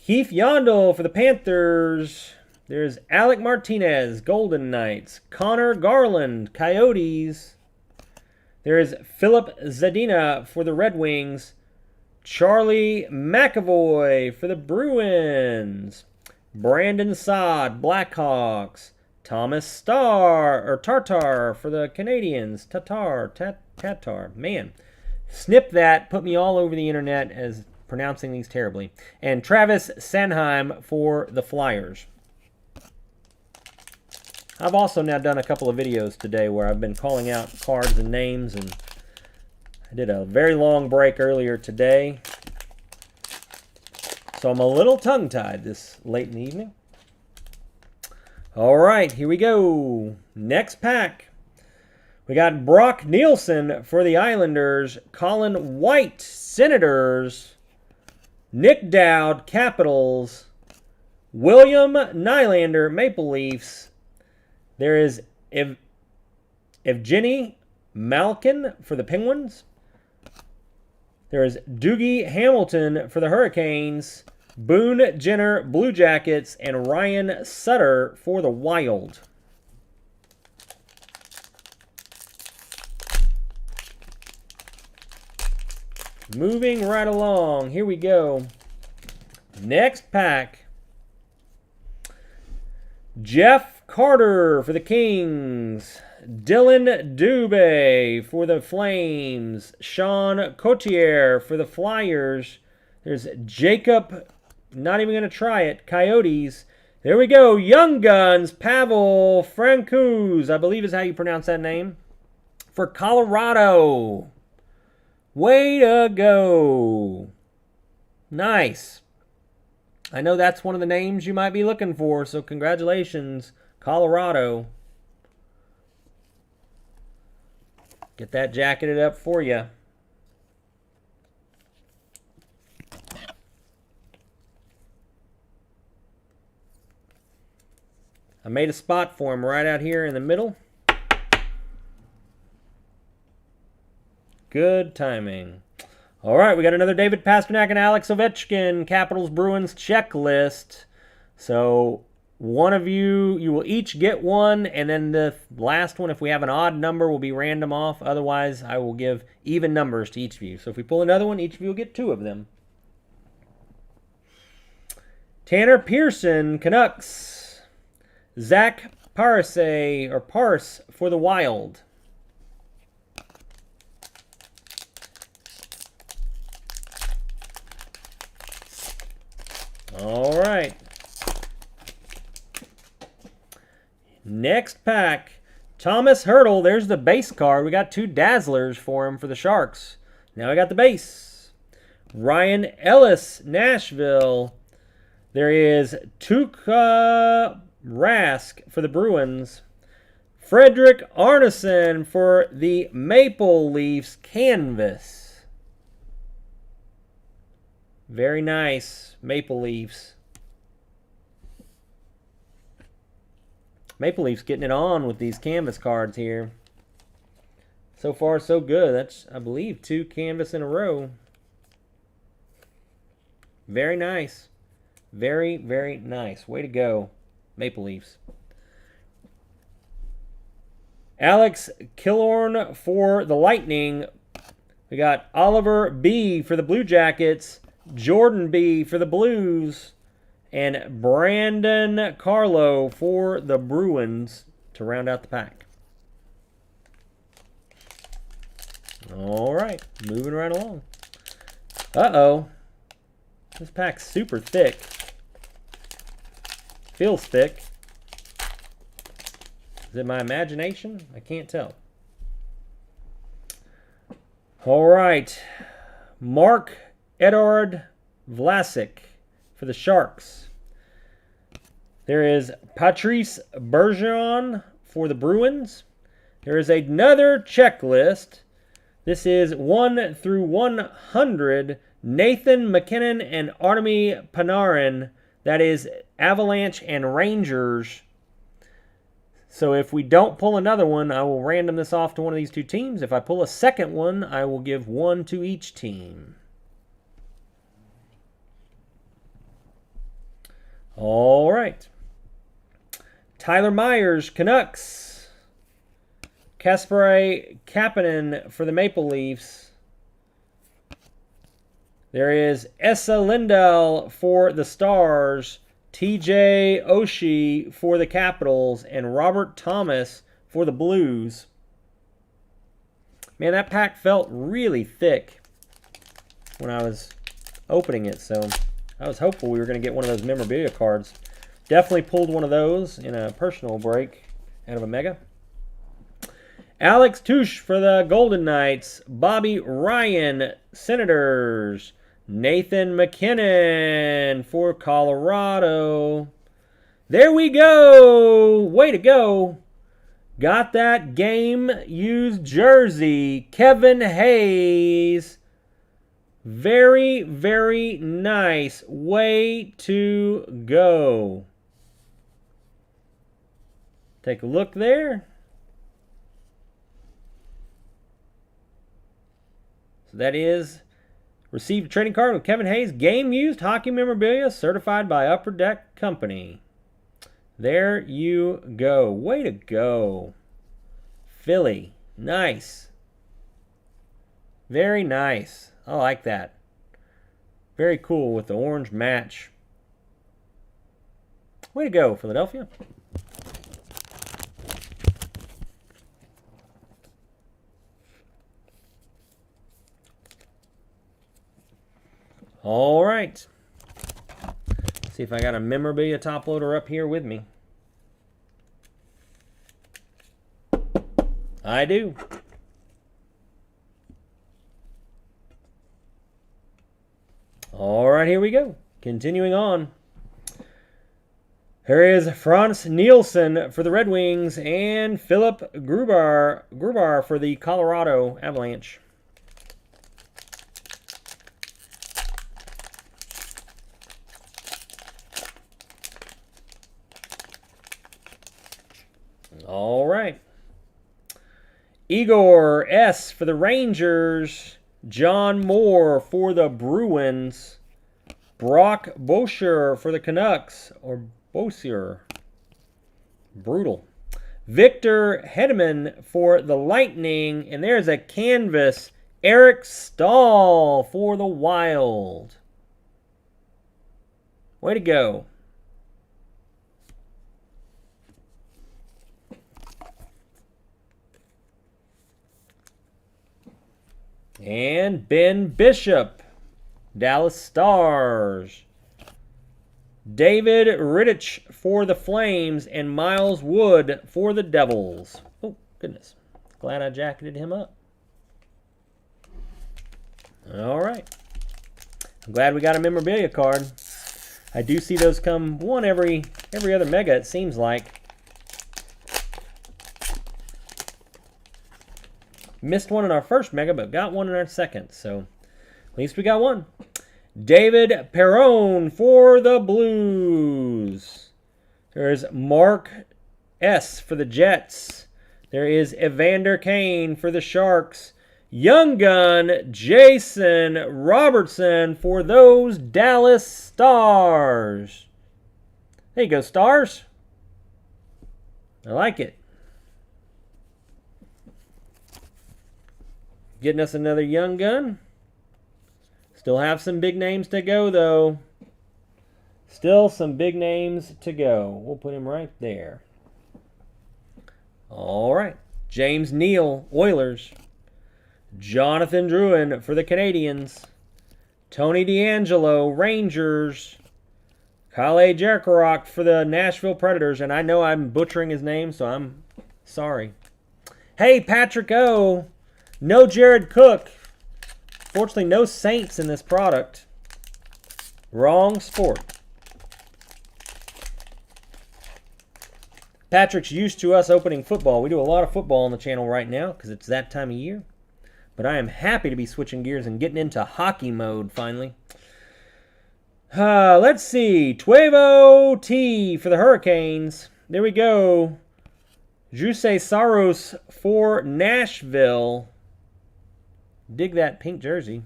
Keith Yandel for the Panthers. There's Alec Martinez, Golden Knights. Connor Garland, Coyotes. There is Philip Zadina for the Red Wings. Charlie McAvoy for the Bruins. Brandon Saad, Blackhawks. Thomas Tatar for the Canadiens. Tatar. Man, snip that. Put me all over the internet as pronouncing these terribly. And Travis Sanheim for the Flyers. I've also now done a couple of videos today where I've been calling out cards and names, and I did a very long break earlier today. So I'm a little tongue-tied this late in the evening. All right, here we go. Next pack. We got Brock Nielsen for the Islanders, Colin White, Senators, Nick Dowd, Capitals, William Nylander, Maple Leafs. There is Evgeny Malkin for the Penguins. There is Dougie Hamilton for the Hurricanes, Boone Jenner, Blue Jackets, and Ryan Sutter for the Wild. Moving right along, here we go. Next pack. Jeff Carter for the Kings. Dylan Dubé for the Flames. Sean Cotier for the Flyers. There's Jacob, not even going to try it, Coyotes. There we go, Young Guns, Pavel Francouz, I believe is how you pronounce that name, for Colorado. Way to go. Nice. I know that's one of the names you might be looking for, so congratulations, Colorado. Get that jacketed up for you. I made a spot for him right out here in the middle. Good timing. All right, we got another David Pastrnak and Alex Ovechkin Capitals Bruins checklist. So one of you will each get one, and then the last one, if we have an odd number, will be random off. Otherwise, I will give even numbers to each of you. So if we pull another one, each of you will get two of them. Tanner Pearson, Canucks. Zach Parse for the Wild. All right. Next pack. Thomas Hertl. There's the base card. We got two Dazzlers for him for the Sharks. Now I got the base. Ryan Ellis, Nashville. There is Tuukka Rask for the Bruins. Frederick Arneson for the Maple Leafs canvas. Very nice, Maple Leafs. Maple Leafs getting it on with these canvas cards here. So far, so good. That's, I believe, 2 canvas in a row. Very nice. Very, very nice. Way to go, Maple Leafs. Alex Killorn for the Lightning. We got Oliver B. for the Blue Jackets. Jordan B. for the Blues. And Brandon Carlo for the Bruins to round out the pack. All right, moving right along. Uh-oh. This pack's super thick. Feels thick. Is it my imagination? I can't tell. All right. Mark Edward Vlasic for the Sharks. There is Patrice Bergeron for the Bruins. There is another checklist. This is 1 through 100. Nathan McKinnon and Artemi Panarin. That is Avalanche and Rangers. So if we don't pull another one, I will random this off to one of these two teams. If I pull a second one, I will give one to each team. All right. Tyler Myers, Canucks. Kasperi Kapanen for the Maple Leafs. There is Esa Lindell for the Stars. TJ Oshie for the Capitals. And Robert Thomas for the Blues. Man, that pack felt really thick when I was opening it, so I was hopeful we were going to get one of those memorabilia cards. Definitely pulled one of those in a personal break out of a Mega. Alex Touche for the Golden Knights. Bobby Ryan, Senators. Nathan McKinnon for Colorado. There we go. Way to go. Got that game-used jersey. Kevin Hayes. Very, very nice. Way to go. Take a look there. So that is received a trading card with Kevin Hayes. Game-used hockey memorabilia certified by Upper Deck Company. There you go. Way to go. Philly. Nice. Very nice. I like that. Very cool with the orange match. Way to go, Philadelphia. All right. See if I got a memorabilia top loader up here with me. I do. All right, here we go. Continuing on. Here is Frans Nielsen for the Red Wings and Philip Grubauer for the Colorado Avalanche. All right. Igor S. for the Rangers. John Moore for the Bruins. Brock Bosher for the Canucks. Or Bosier. Brutal. Victor Hedman for the Lightning. And there's a canvas. Eric Stahl for the Wild. Way to go. And Ben Bishop, Dallas Stars. David Rittich for the Flames and Miles Wood for the Devils. Oh, goodness. Glad I jacketed him up. All right. I'm glad we got a memorabilia card. I do see those come one every other Mega, it seems like. Missed one in our first Mega, but got one in our second. So, at least we got one. David Perron for the Blues. There's Mark S. for the Jets. There is Evander Kane for the Sharks. Young Gun Jason Robertson for those Dallas Stars. There you go, Stars. I like it. Getting us another Young Gun. Still have some big names to go, though. Still some big names to go. We'll put him right there. All right. James Neal, Oilers. Jonathan Drouin for the Canadiens. Tony DeAngelo, Rangers. Kale Jarkarok for the Nashville Predators. And I know I'm butchering his name, so I'm sorry. Hey, Patrick O. No Jared Cook. Fortunately, no Saints in this product. Wrong sport. Patrick's used to us opening football. We do a lot of football on the channel right now because it's that time of year. But I am happy to be switching gears and getting into hockey mode finally. Let's see. Tuevo T for the Hurricanes. There we go. Juuse Saros for Nashville. Dig that pink jersey.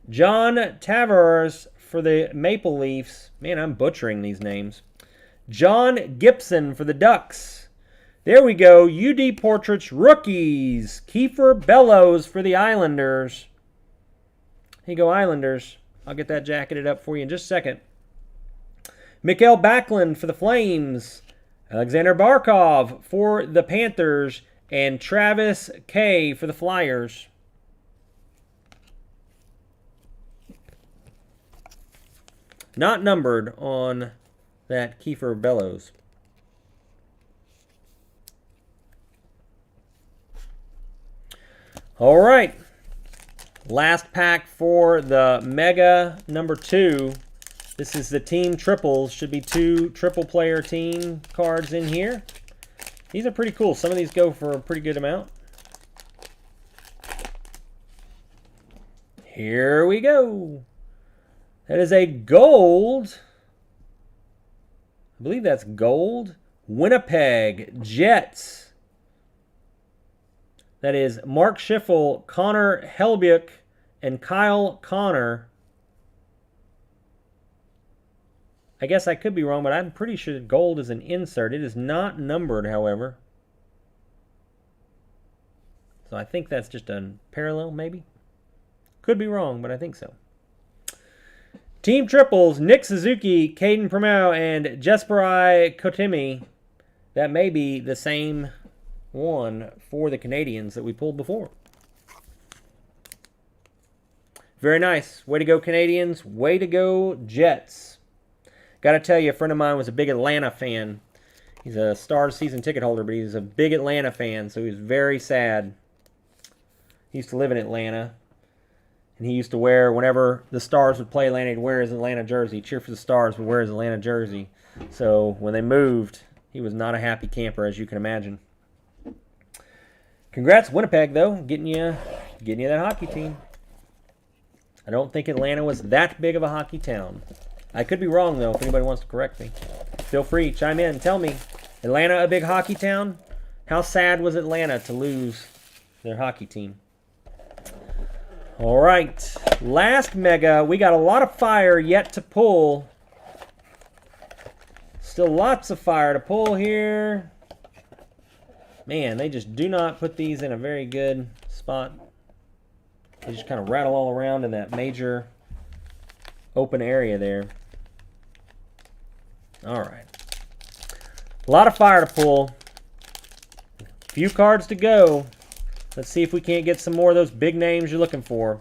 John Tavares for the Maple Leafs. Man, I'm butchering these names. John Gibson for the Ducks. There we go. UD Portraits rookies. Kiefer Bellows for the Islanders. Here you go, Islanders. I'll get that jacketed up for you in just a second. Mikael Backlund for the Flames. Alexander Barkov for the Panthers. And Travis K for the Flyers. Not numbered on that Kiefer Bellows. All right. Last pack for the Mega number 2. This is the team triples. Should be 2 triple player team cards in here. These are pretty cool. Some of these go for a pretty good amount. Here we go. That is a gold. I believe that's gold. Winnipeg Jets. That is Mark Schiffel, Connor Helbiuk, and Kyle Connor. I guess I could be wrong, but I'm pretty sure gold is an insert. It is not numbered, however. So I think that's just a parallel, maybe. Could be wrong, but I think so. Team triples, Nick Suzuki, Caden Primo, and Jesperi Kotimi. That may be the same one for the Canadians that we pulled before. Very nice. Way to go, Canadians. Way to go, Jets. Got to tell you, a friend of mine was a big Atlanta fan. He's a Stars season ticket holder, but he's a big Atlanta fan, so he was very sad. He used to live in Atlanta. And he used to wear, whenever the Stars would play Atlanta, he'd wear his Atlanta jersey. Cheer for the Stars, but wear his Atlanta jersey. So when they moved, he was not a happy camper, as you can imagine. Congrats, Winnipeg, though, getting you that hockey team. I don't think Atlanta was that big of a hockey town. I could be wrong, though, if anybody wants to correct me. Feel free, chime in, tell me. Atlanta a big hockey town? How sad was Atlanta to lose their hockey team? All right, last Mega. We got a lot of fire yet to pull. Still lots of fire to pull here. Man, they just do not put these in a very good spot. They just kind of rattle all around in that major open area there. All right. A lot of fire to pull. A few cards to go. Let's see if we can't get some more of those big names you're looking for.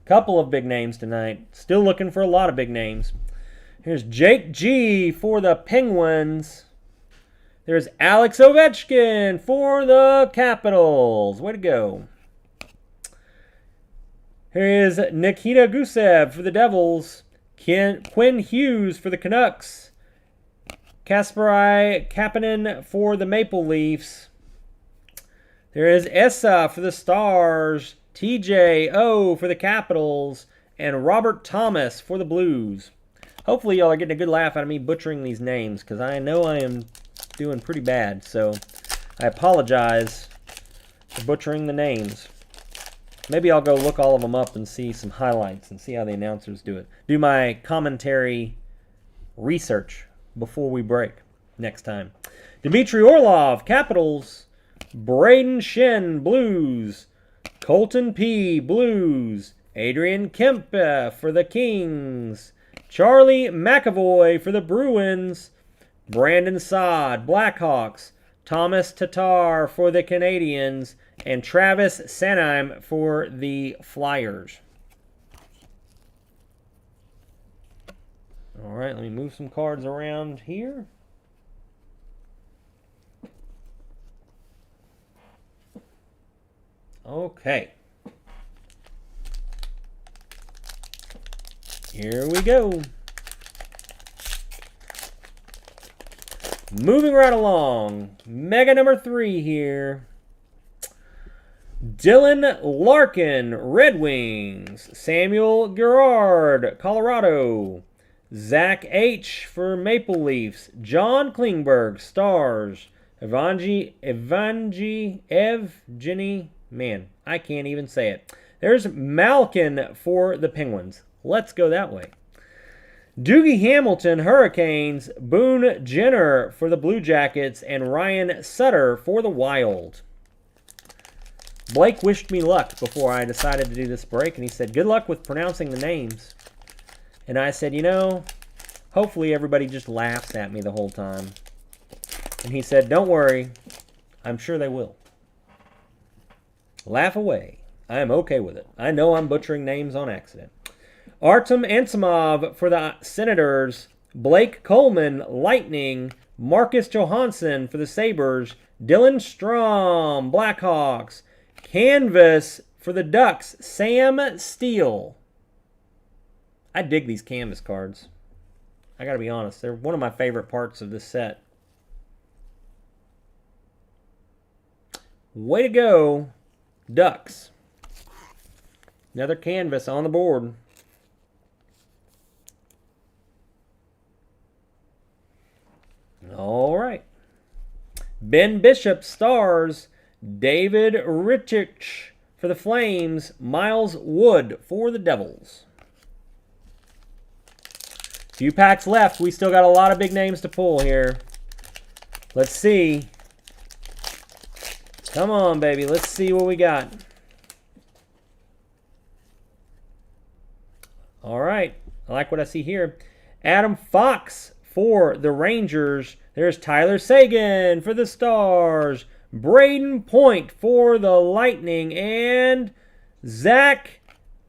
Couple of big names tonight. Still looking for a lot of big names. Here's Jake G for the Penguins. There's Alex Ovechkin for the Capitals. Way to go. Here is Nikita Gusev for the Devils. Quinn Hughes for the Canucks. Kasperi Kapanen for the Maple Leafs. There is Essa for the Stars. TJ for the Capitals. And Robert Thomas for the Blues. Hopefully y'all are getting a good laugh out of me butchering these names, because I know I am doing pretty bad. So I apologize for butchering the names. Maybe I'll go look all of them up and see some highlights and see how the announcers do it. Do my commentary research before we break next time. Dmitry Orlov, Capitals. Braden Shen, Blues. Colton P, Blues. Adrian Kempe for the Kings. Charlie McAvoy for the Bruins. Brandon Saad, Blackhawks. Thomas Tatar for the Canadians. And Travis Sanheim for the Flyers. All right, let me move some cards around here. Okay. Here we go. Moving right along. Mega number 3 here. Dylan Larkin, Red Wings. Samuel Girard, Colorado. Zach H. for Maple Leafs. John Klingberg, Stars. Evgeny, man, I can't even say it. There's Malkin for the Penguins. Let's go that way. Doogie Hamilton, Hurricanes. Boone Jenner for the Blue Jackets. And Ryan Sutter for the Wild. Blake wished me luck before I decided to do this break, and he said, good luck with pronouncing the names. And I said, you know, hopefully everybody just laughs at me the whole time. And he said, don't worry, I'm sure they will. Laugh away. I am okay with it. I know I'm butchering names on accident. Artem Ansimov for the Senators. Blake Coleman, Lightning. Marcus Johansson for the Sabres. Dylan Strom, Blackhawks. Canvas for the Ducks. Sam Steele. I dig these canvas cards. I gotta be honest. They're one of my favorite parts of this set. Way to go, Ducks. Another canvas on the board. All right. Ben Bishop, Stars. David Rittich for the Flames. Miles Wood for the Devils. Few packs left. We still got a lot of big names to pull here. Let's see. Come on, baby. Let's see what we got. All right. I like what I see here. Adam Fox for the Rangers. There's Tyler Seguin for the Stars. Braden Point for the Lightning. And Zach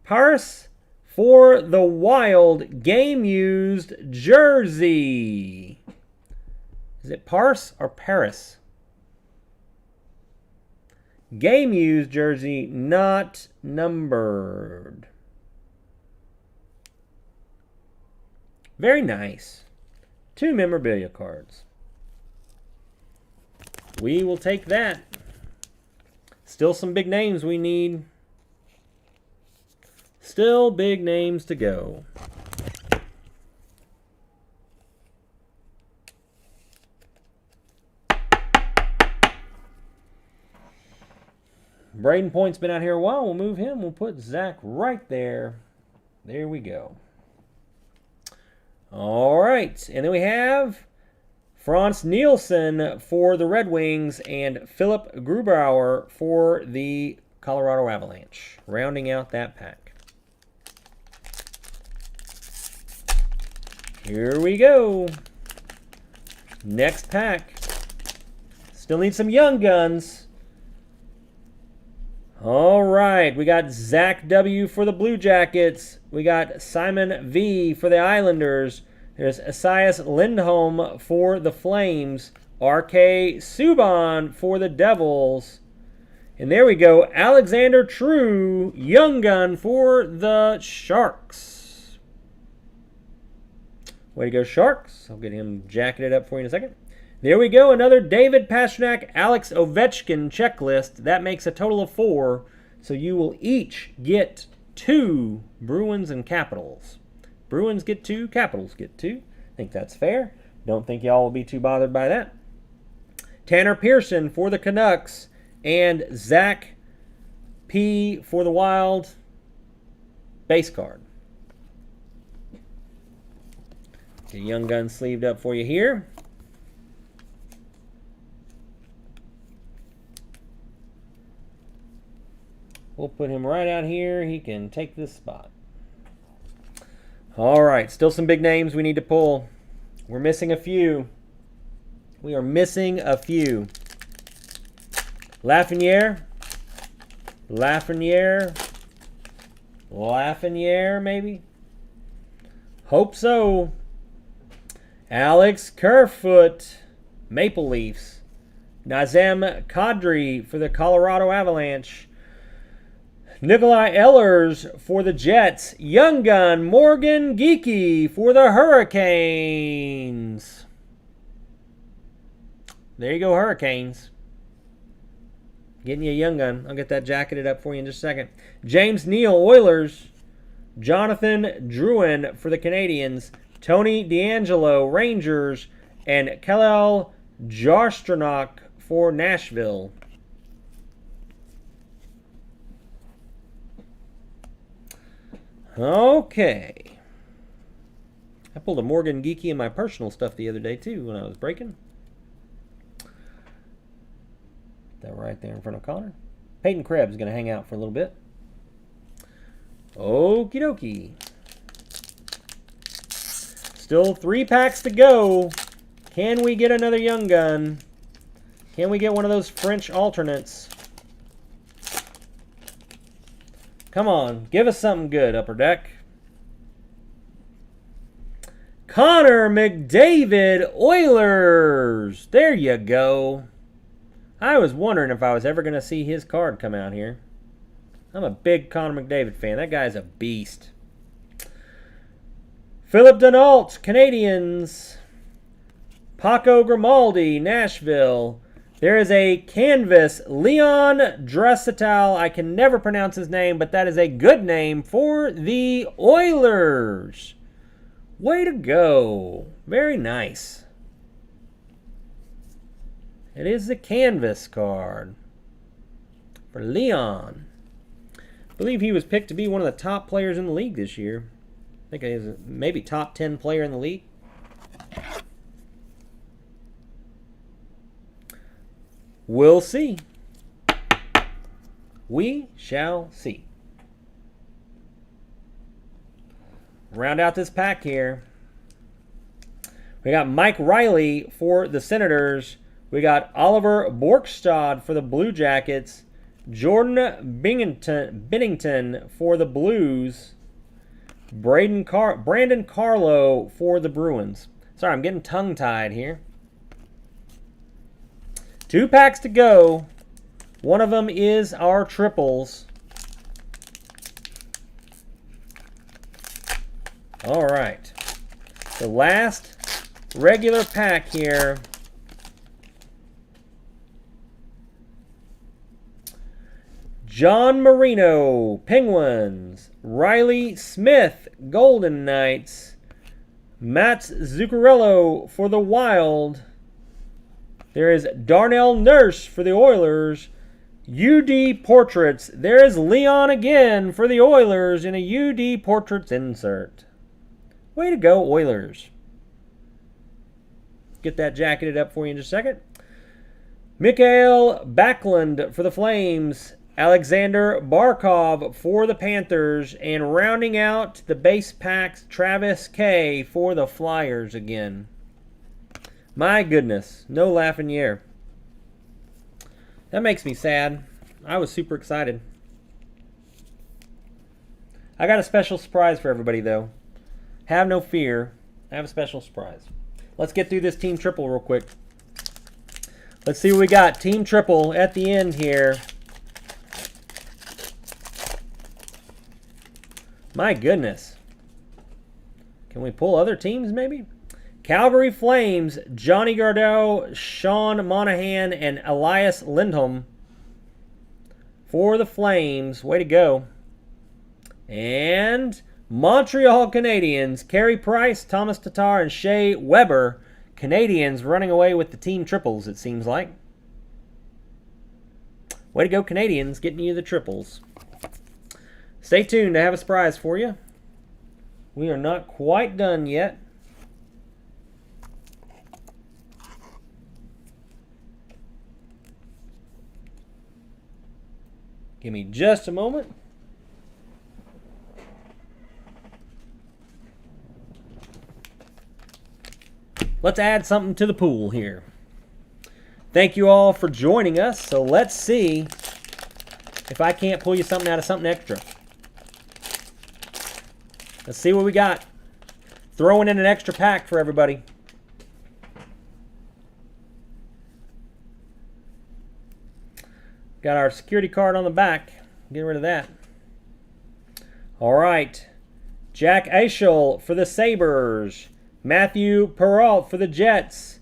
Paris for the Wild. Game used jersey. Is it Pars or Paris? Game used jersey, not numbered. Very nice. 2 memorabilia cards. We will take that. Still some big names we need. Still big names to go. Braden Point's been out here a while. We'll move him. We'll put Zach right there. There we go. All right. And then we have Frans Nielsen for the Red Wings and Philip Grubauer for the Colorado Avalanche. Rounding out that pack. Here we go. Next pack. Still need some young guns. All right, we got Zach W. for the Blue Jackets. We got Simon V. for the Islanders. There's Esias Lindholm for the Flames. RK Subban for the Devils. And there we go, Alexander True, Young Gun for the Sharks. Way to go, Sharks. I'll get him jacketed up for you in a second. There we go, another David Pastrnak, Alex Ovechkin checklist. That makes a total of 4. So you will each get 2 Bruins and Capitals. Bruins get 2, Capitals get 2. I think that's fair. Don't think y'all will be too bothered by that. Tanner Pearson for the Canucks. And Zach P. for the Wild. Base card. Get a Young Gun sleeved up for you here. We'll put him right out here. He can take this spot. All right, still some big names we need to pull. We're missing a few. We are missing a few. Lafreniere. Lafreniere. Lafreniere, maybe? Hope so. Alex Kerfoot. Maple Leafs. Nazem Kadri for the Colorado Avalanche. Nikolai Ehlers for the Jets. Young Gun Morgan Geekie for the Hurricanes. There you go, Hurricanes. Getting you a Young Gun. I'll get that jacketed up for you in just a second. James Neal, Oilers. Jonathan Drouin for the Canadiens. Tony DeAngelo, Rangers. And Khalil Jarstranok for Nashville. Okay. I pulled a Morgan Geeky in my personal stuff the other day, too, when I was breaking. That right there in front of Connor. Peyton Krebs going to hang out for a little bit. Okie dokie. Still 3 packs to go. Can we get another Young Gun? Can we get one of those French alternates? Come on, give us something good, Upper Deck. Connor McDavid, Oilers. There you go. I was wondering if I was ever going to see his card come out here. I'm a big Connor McDavid fan. That guy's a beast. Philip Denault, Canadiens. Paco Grimaldi, Nashville. There is a canvas, Leon Draisaitl. I can never pronounce his name, but that is a good name for the Oilers. Way to go. Very nice. It is the canvas card for Leon. I believe he was picked to be one of the top players in the league this year. I think he's maybe top 10 player in the league. We'll see. We shall see. Round out this pack here. We got Mike Riley for the Senators. We got Oliver Borkstad for the Blue Jackets. Jordan Binnington for the Blues. Brandon Carlo for the Bruins. Sorry, I'm getting tongue-tied here. 2 packs to go. One of them is our triples. All right. The last regular pack here. John Marino, Penguins. Riley Smith, Golden Knights. Matt Zuccarello for the Wild. There is Darnell Nurse for the Oilers. UD Portraits. There is Leon again for the Oilers in a UD Portraits insert. Way to go, Oilers. Get that jacketed up for you in just a second. Mikael Backlund for the Flames. Alexander Barkov for the Panthers. And rounding out the base packs, Travis K for the Flyers again. My goodness, no Lafreniere. That makes me sad. I was super excited. I got a special surprise for everybody, though. Have no fear. I have a special surprise. Let's get through this team triple real quick. Let's see what we got. Team triple at the end here. My goodness. Can we pull other teams, maybe? Calgary Flames, Johnny Gaudreau, Sean Monahan, and Elias Lindholm for the Flames. Way to go. And Montreal Canadiens, Carey Price, Thomas Tatar, and Shea Weber. Canadiens running away with the team triples, it seems like. Way to go, Canadiens, getting you the triples. Stay tuned, I have a surprise for you. We are not quite done yet. Give me just a moment. Let's add something to the pool here. Thank you all for joining us. So let's see if I can't pull you something out of something extra. Let's see what we got. Throwing in an extra pack for everybody. Got our security card on the back. Get rid of that. All right. Jack Eichel for the Sabres. Matthew Perrault for the Jets.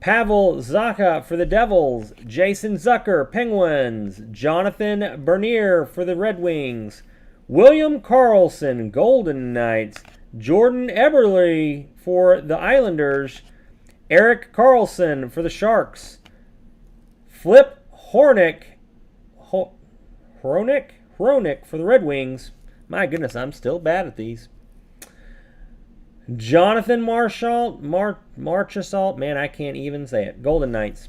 Pavel Zacha for the Devils. Jason Zucker, Penguins. Jonathan Bernier for the Red Wings. William Karlsson, Golden Knights. Jordan Eberle for the Islanders. Eric Carlson for the Sharks. Flip Hronek for the Red Wings. My goodness, I'm still bad at these. Jonathan Marchessault, man, I can't even say it. Golden Knights.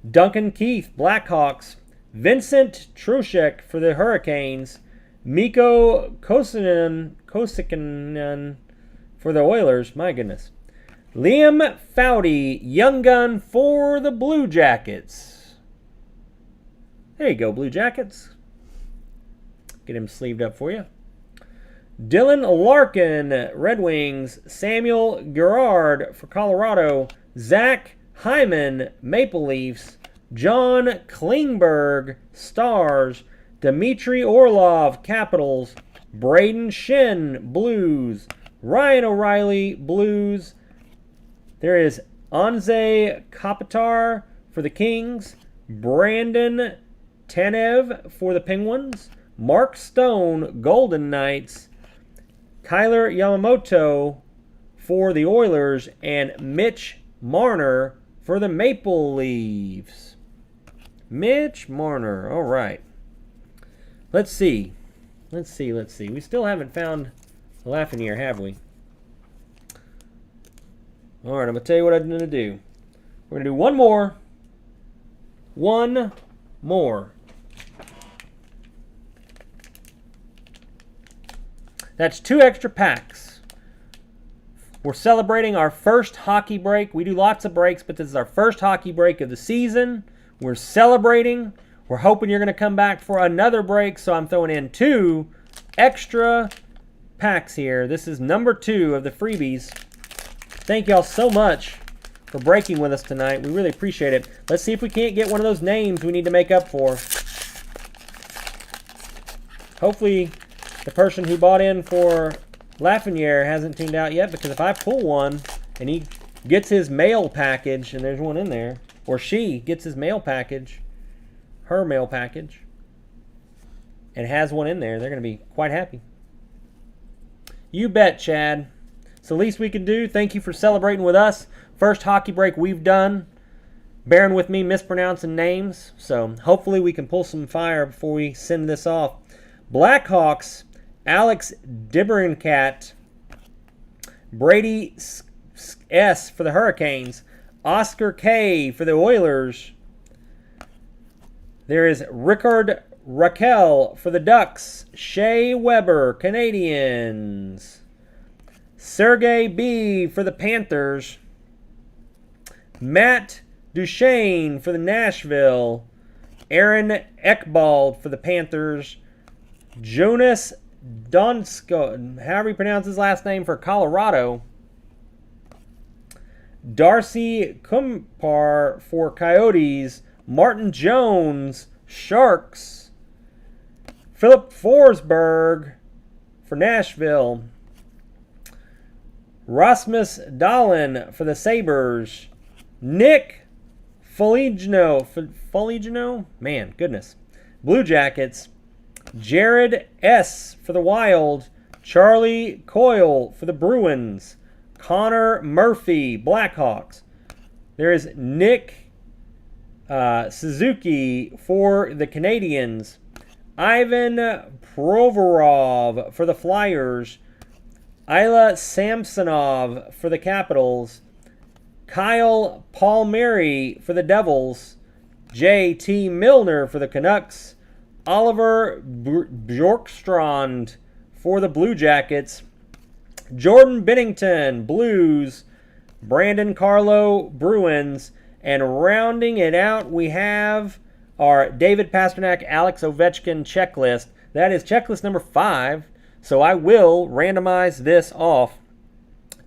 Duncan Keith, Blackhawks. Vincent Trocheck for the Hurricanes. Mikko Koskinen for the Oilers. My goodness. Liam Foudy, Young Gun for the Blue Jackets. There you go, Blue Jackets. Get him sleeved up for you. Dylan Larkin, Red Wings. Samuel Girard for Colorado. Zach Hyman, Maple Leafs. John Klingberg, Stars. Dmitry Orlov, Capitals. Braden Shin, Blues. Ryan O'Reilly, Blues. There is Anze Kopitar for the Kings. Brandon Tanev for the Penguins. Mark Stone, Golden Knights. Kyler Yamamoto for the Oilers. And Mitch Marner for the Maple Leafs. Mitch Marner. All right. Let's see. We still haven't found Lafreniere, have we? All right, I'm going to tell you what I'm going to do. We're going to do one more. One more. That's 2 extra packs. We're celebrating our first hockey break. We do lots of breaks, but this is our first hockey break of the season. We're celebrating. We're hoping you're going to come back for another break, so I'm throwing in 2 extra packs here. This is number 2 of the freebies. Thank y'all so much for breaking with us tonight. We really appreciate it. Let's see if we can't get one of those names we need to make up for. Hopefully the person who bought in for Lafreniere hasn't tuned out yet, because if I pull one and he gets his mail package, and there's one in there, or she gets his mail package, her mail package, and has one in there, they're going to be quite happy. You bet, Chad. It's the least we can do. Thank you for celebrating with us. First hockey break we've done. Bearing with me mispronouncing names. So hopefully we can pull some fire before we send this off. Blackhawks, Alex Dibrincat. Brady S. for the Hurricanes. Oscar K. for the Oilers. There is Rickard Raquel for the Ducks. Shea Weber, Canadiens. Sergey B. for the Panthers. Matt Duchesne for the Nashville. Aaron Ekbald for the Panthers. Jonas Donsko, however you pronounce his last name, for Colorado. Darcy Kumpar for Coyotes. Martin Jones, Sharks. Philip Forsberg for Nashville. Rasmus Dahlin for the Sabres. Nick Foligno, man, goodness. Blue Jackets. Jared S. for the Wild. Charlie Coyle for the Bruins. Connor Murphy, Blackhawks. There is Nick Suzuki for the Canadiens. Ivan Provorov for the Flyers. Ilya Samsonov for the Capitals. Kyle Palmieri for the Devils. J.T. Milner for the Canucks. Oliver Bjorkstrand for the Blue Jackets. Jordan Bennington, Blues. Brandon Carlo, Bruins. And rounding it out, we have our David Pastrnak, Alex Ovechkin checklist. That is checklist number 5. So I will randomize this off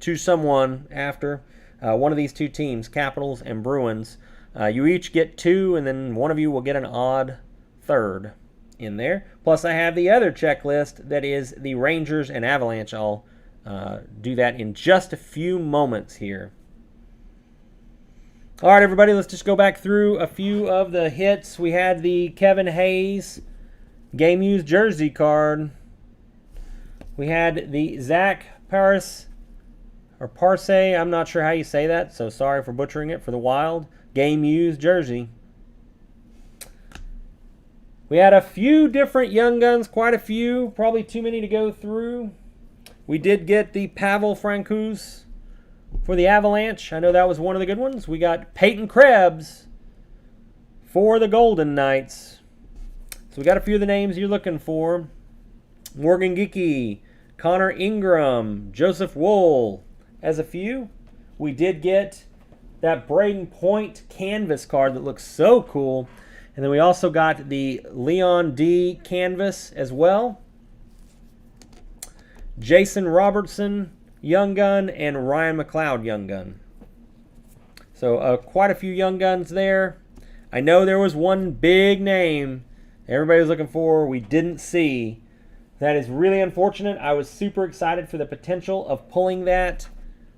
to someone after one of these 2 teams, Capitals and Bruins. You each get 2, and then one of you will get an odd third in there. Plus, I have the other checklist that is the Rangers and Avalanche. I'll do that in just a few moments here. All right, everybody, let's just go back through a few of the hits. We had the Kevin Hayes game used jersey card. We had the Zach Parse, I'm not sure how you say that, so sorry for butchering it, for the Wild game used jersey. We had a few different Young Guns, quite a few, probably too many to go through. We did get the Pavel Francouz for the Avalanche. I know that was one of the good ones. We got Peyton Krebs for the Golden Knights. So we got a few of the names you're looking for. Morgan Geeky, Connor Ingram, Joseph Wool as a few. We did get that Braden Point canvas card that looks so cool. And then we also got the Leon D canvas as well. Jason Robertson, Young Gun, and Ryan McLeod, Young Gun. So quite a few Young Guns there. I know there was one big name everybody was looking for we didn't see. That is really unfortunate. I was super excited for the potential of pulling that.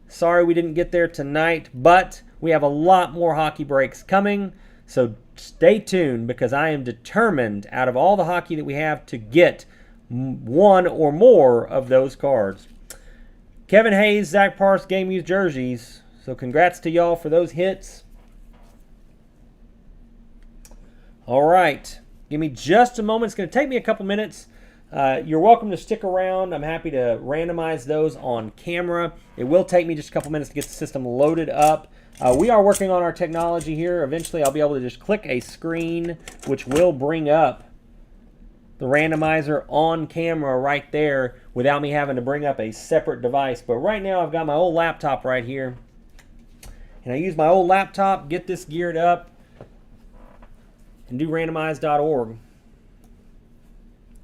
Sorry we didn't get there tonight, but we have a lot more hockey breaks coming. So stay tuned because I am determined out of all the hockey that we have to get one or more of those cards. Kevin Hayes, Zach Parse, Game Used Jerseys. So congrats to y'all for those hits. All right. Give me just a moment. It's going to take me a couple minutes. You're welcome to stick around. I'm happy to randomize those on camera. It will take me just a couple minutes to get the system loaded up. We are working on our technology here. Eventually, I'll be able to just click a screen, which will bring up the randomizer on camera right there without me having to bring up a separate device. But right now, I've got my old laptop right here. And I use my old laptop, get this geared up, and do randomize.org.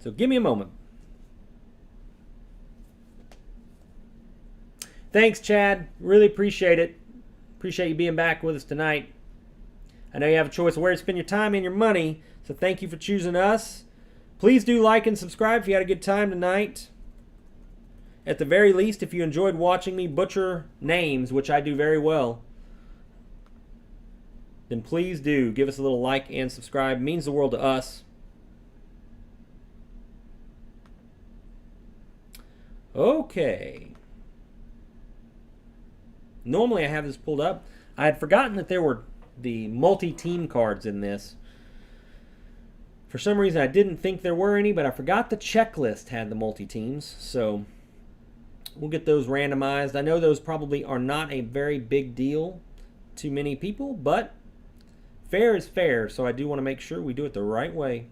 So give me a moment. Thanks, Chad. Really appreciate it. Appreciate you being back with us tonight. I know you have a choice of where to spend your time and your money, so thank you for choosing us. Please do like and subscribe if you had a good time tonight. At the very least, if you enjoyed watching me butcher names, which I do very well, then please do give us a little like and subscribe. It means the world to us. Okay. Normally I have this pulled up. I had forgotten that there were the multi-team cards in this. For some reason I didn't think there were any, but I forgot the checklist had the multi-teams. So we'll get those randomized. I know those probably are not a very big deal to many people, but fair is fair, so I do want to make sure we do it the right way.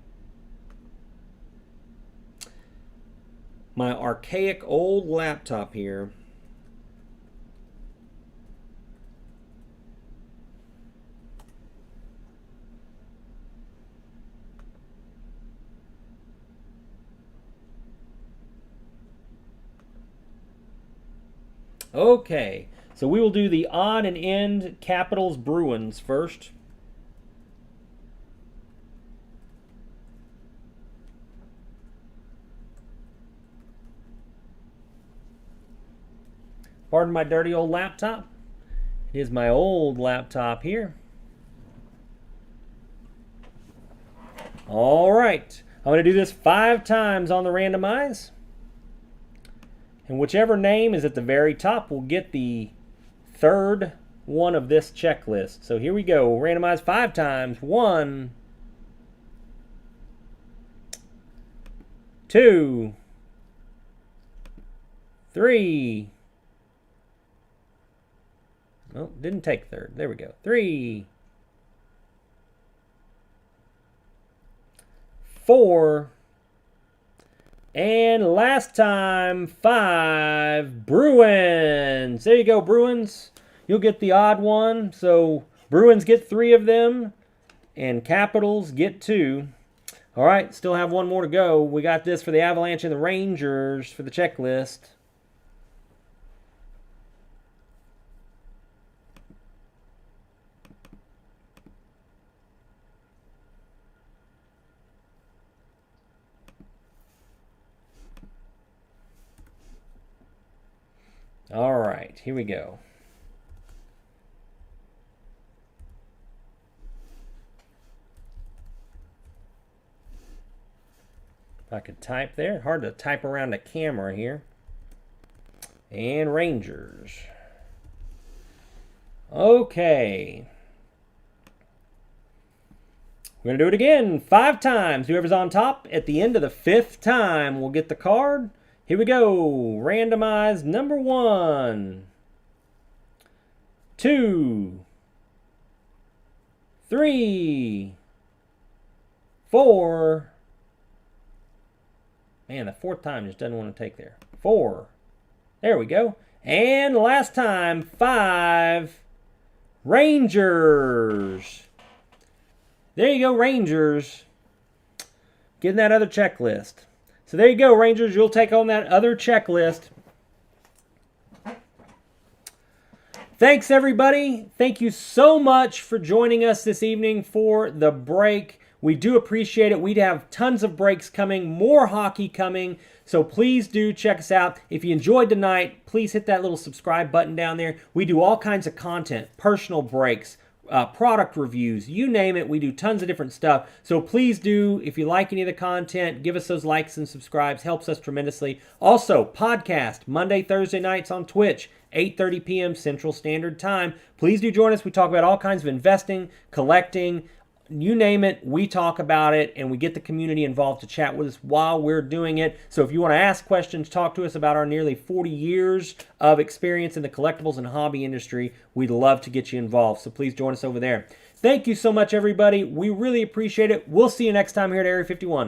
My archaic old laptop here. Okay, so we will do the odd and end Capitals Bruins first. Pardon my dirty old laptop. It is my old laptop here. All right, I'm going to do this 5 times on the randomize. And whichever name is at the very top will get the third one of this checklist. So here we go. Randomize 5 times. 1, 2, 3. Oh, didn't take third. There we go. 3, 4, and last time, 5. Bruins. There you go, Bruins. You'll get the odd one. So Bruins get 3 of them, and Capitals get 2. All right, still have one more to go. We got this for the Avalanche and the Rangers for the checklist. All right, here we go. If I could type there. Hard to type around a camera here. And Rangers. Okay. We're going to do it again 5 times. Whoever's on top at the end of the 5th time will get the card. Here we go. Randomize number 1, 2, 3, 4. Man, the 4th time just doesn't want to take there. 4. There we go. And last time, 5. Rangers. There you go, Rangers. Getting that other checklist. So there you go, Rangers. You'll take on that other checklist. Thanks, everybody. Thank you so much for joining us this evening for the break. We do appreciate it. We'd have tons of breaks coming, more hockey coming. So please do check us out. If you enjoyed tonight, please hit that little subscribe button down there. We do all kinds of content, personal breaks, product reviews, you name it. We do tons of different stuff. So please do, if you like any of the content, give us those likes and subscribes. Helps us tremendously. Also, podcast, Monday, Thursday nights on Twitch, 8:30 p.m. Central Standard Time. Please do join us. We talk about all kinds of investing, collecting, you name it, we talk about it, and we get the community involved to chat with us while we're doing it. So if you want to ask questions, talk to us about our nearly 40 years of experience in the collectibles and hobby industry, we'd love to get you involved. So please join us over there. Thank you so much, everybody. We really appreciate it. We'll see you next time here at Area 51.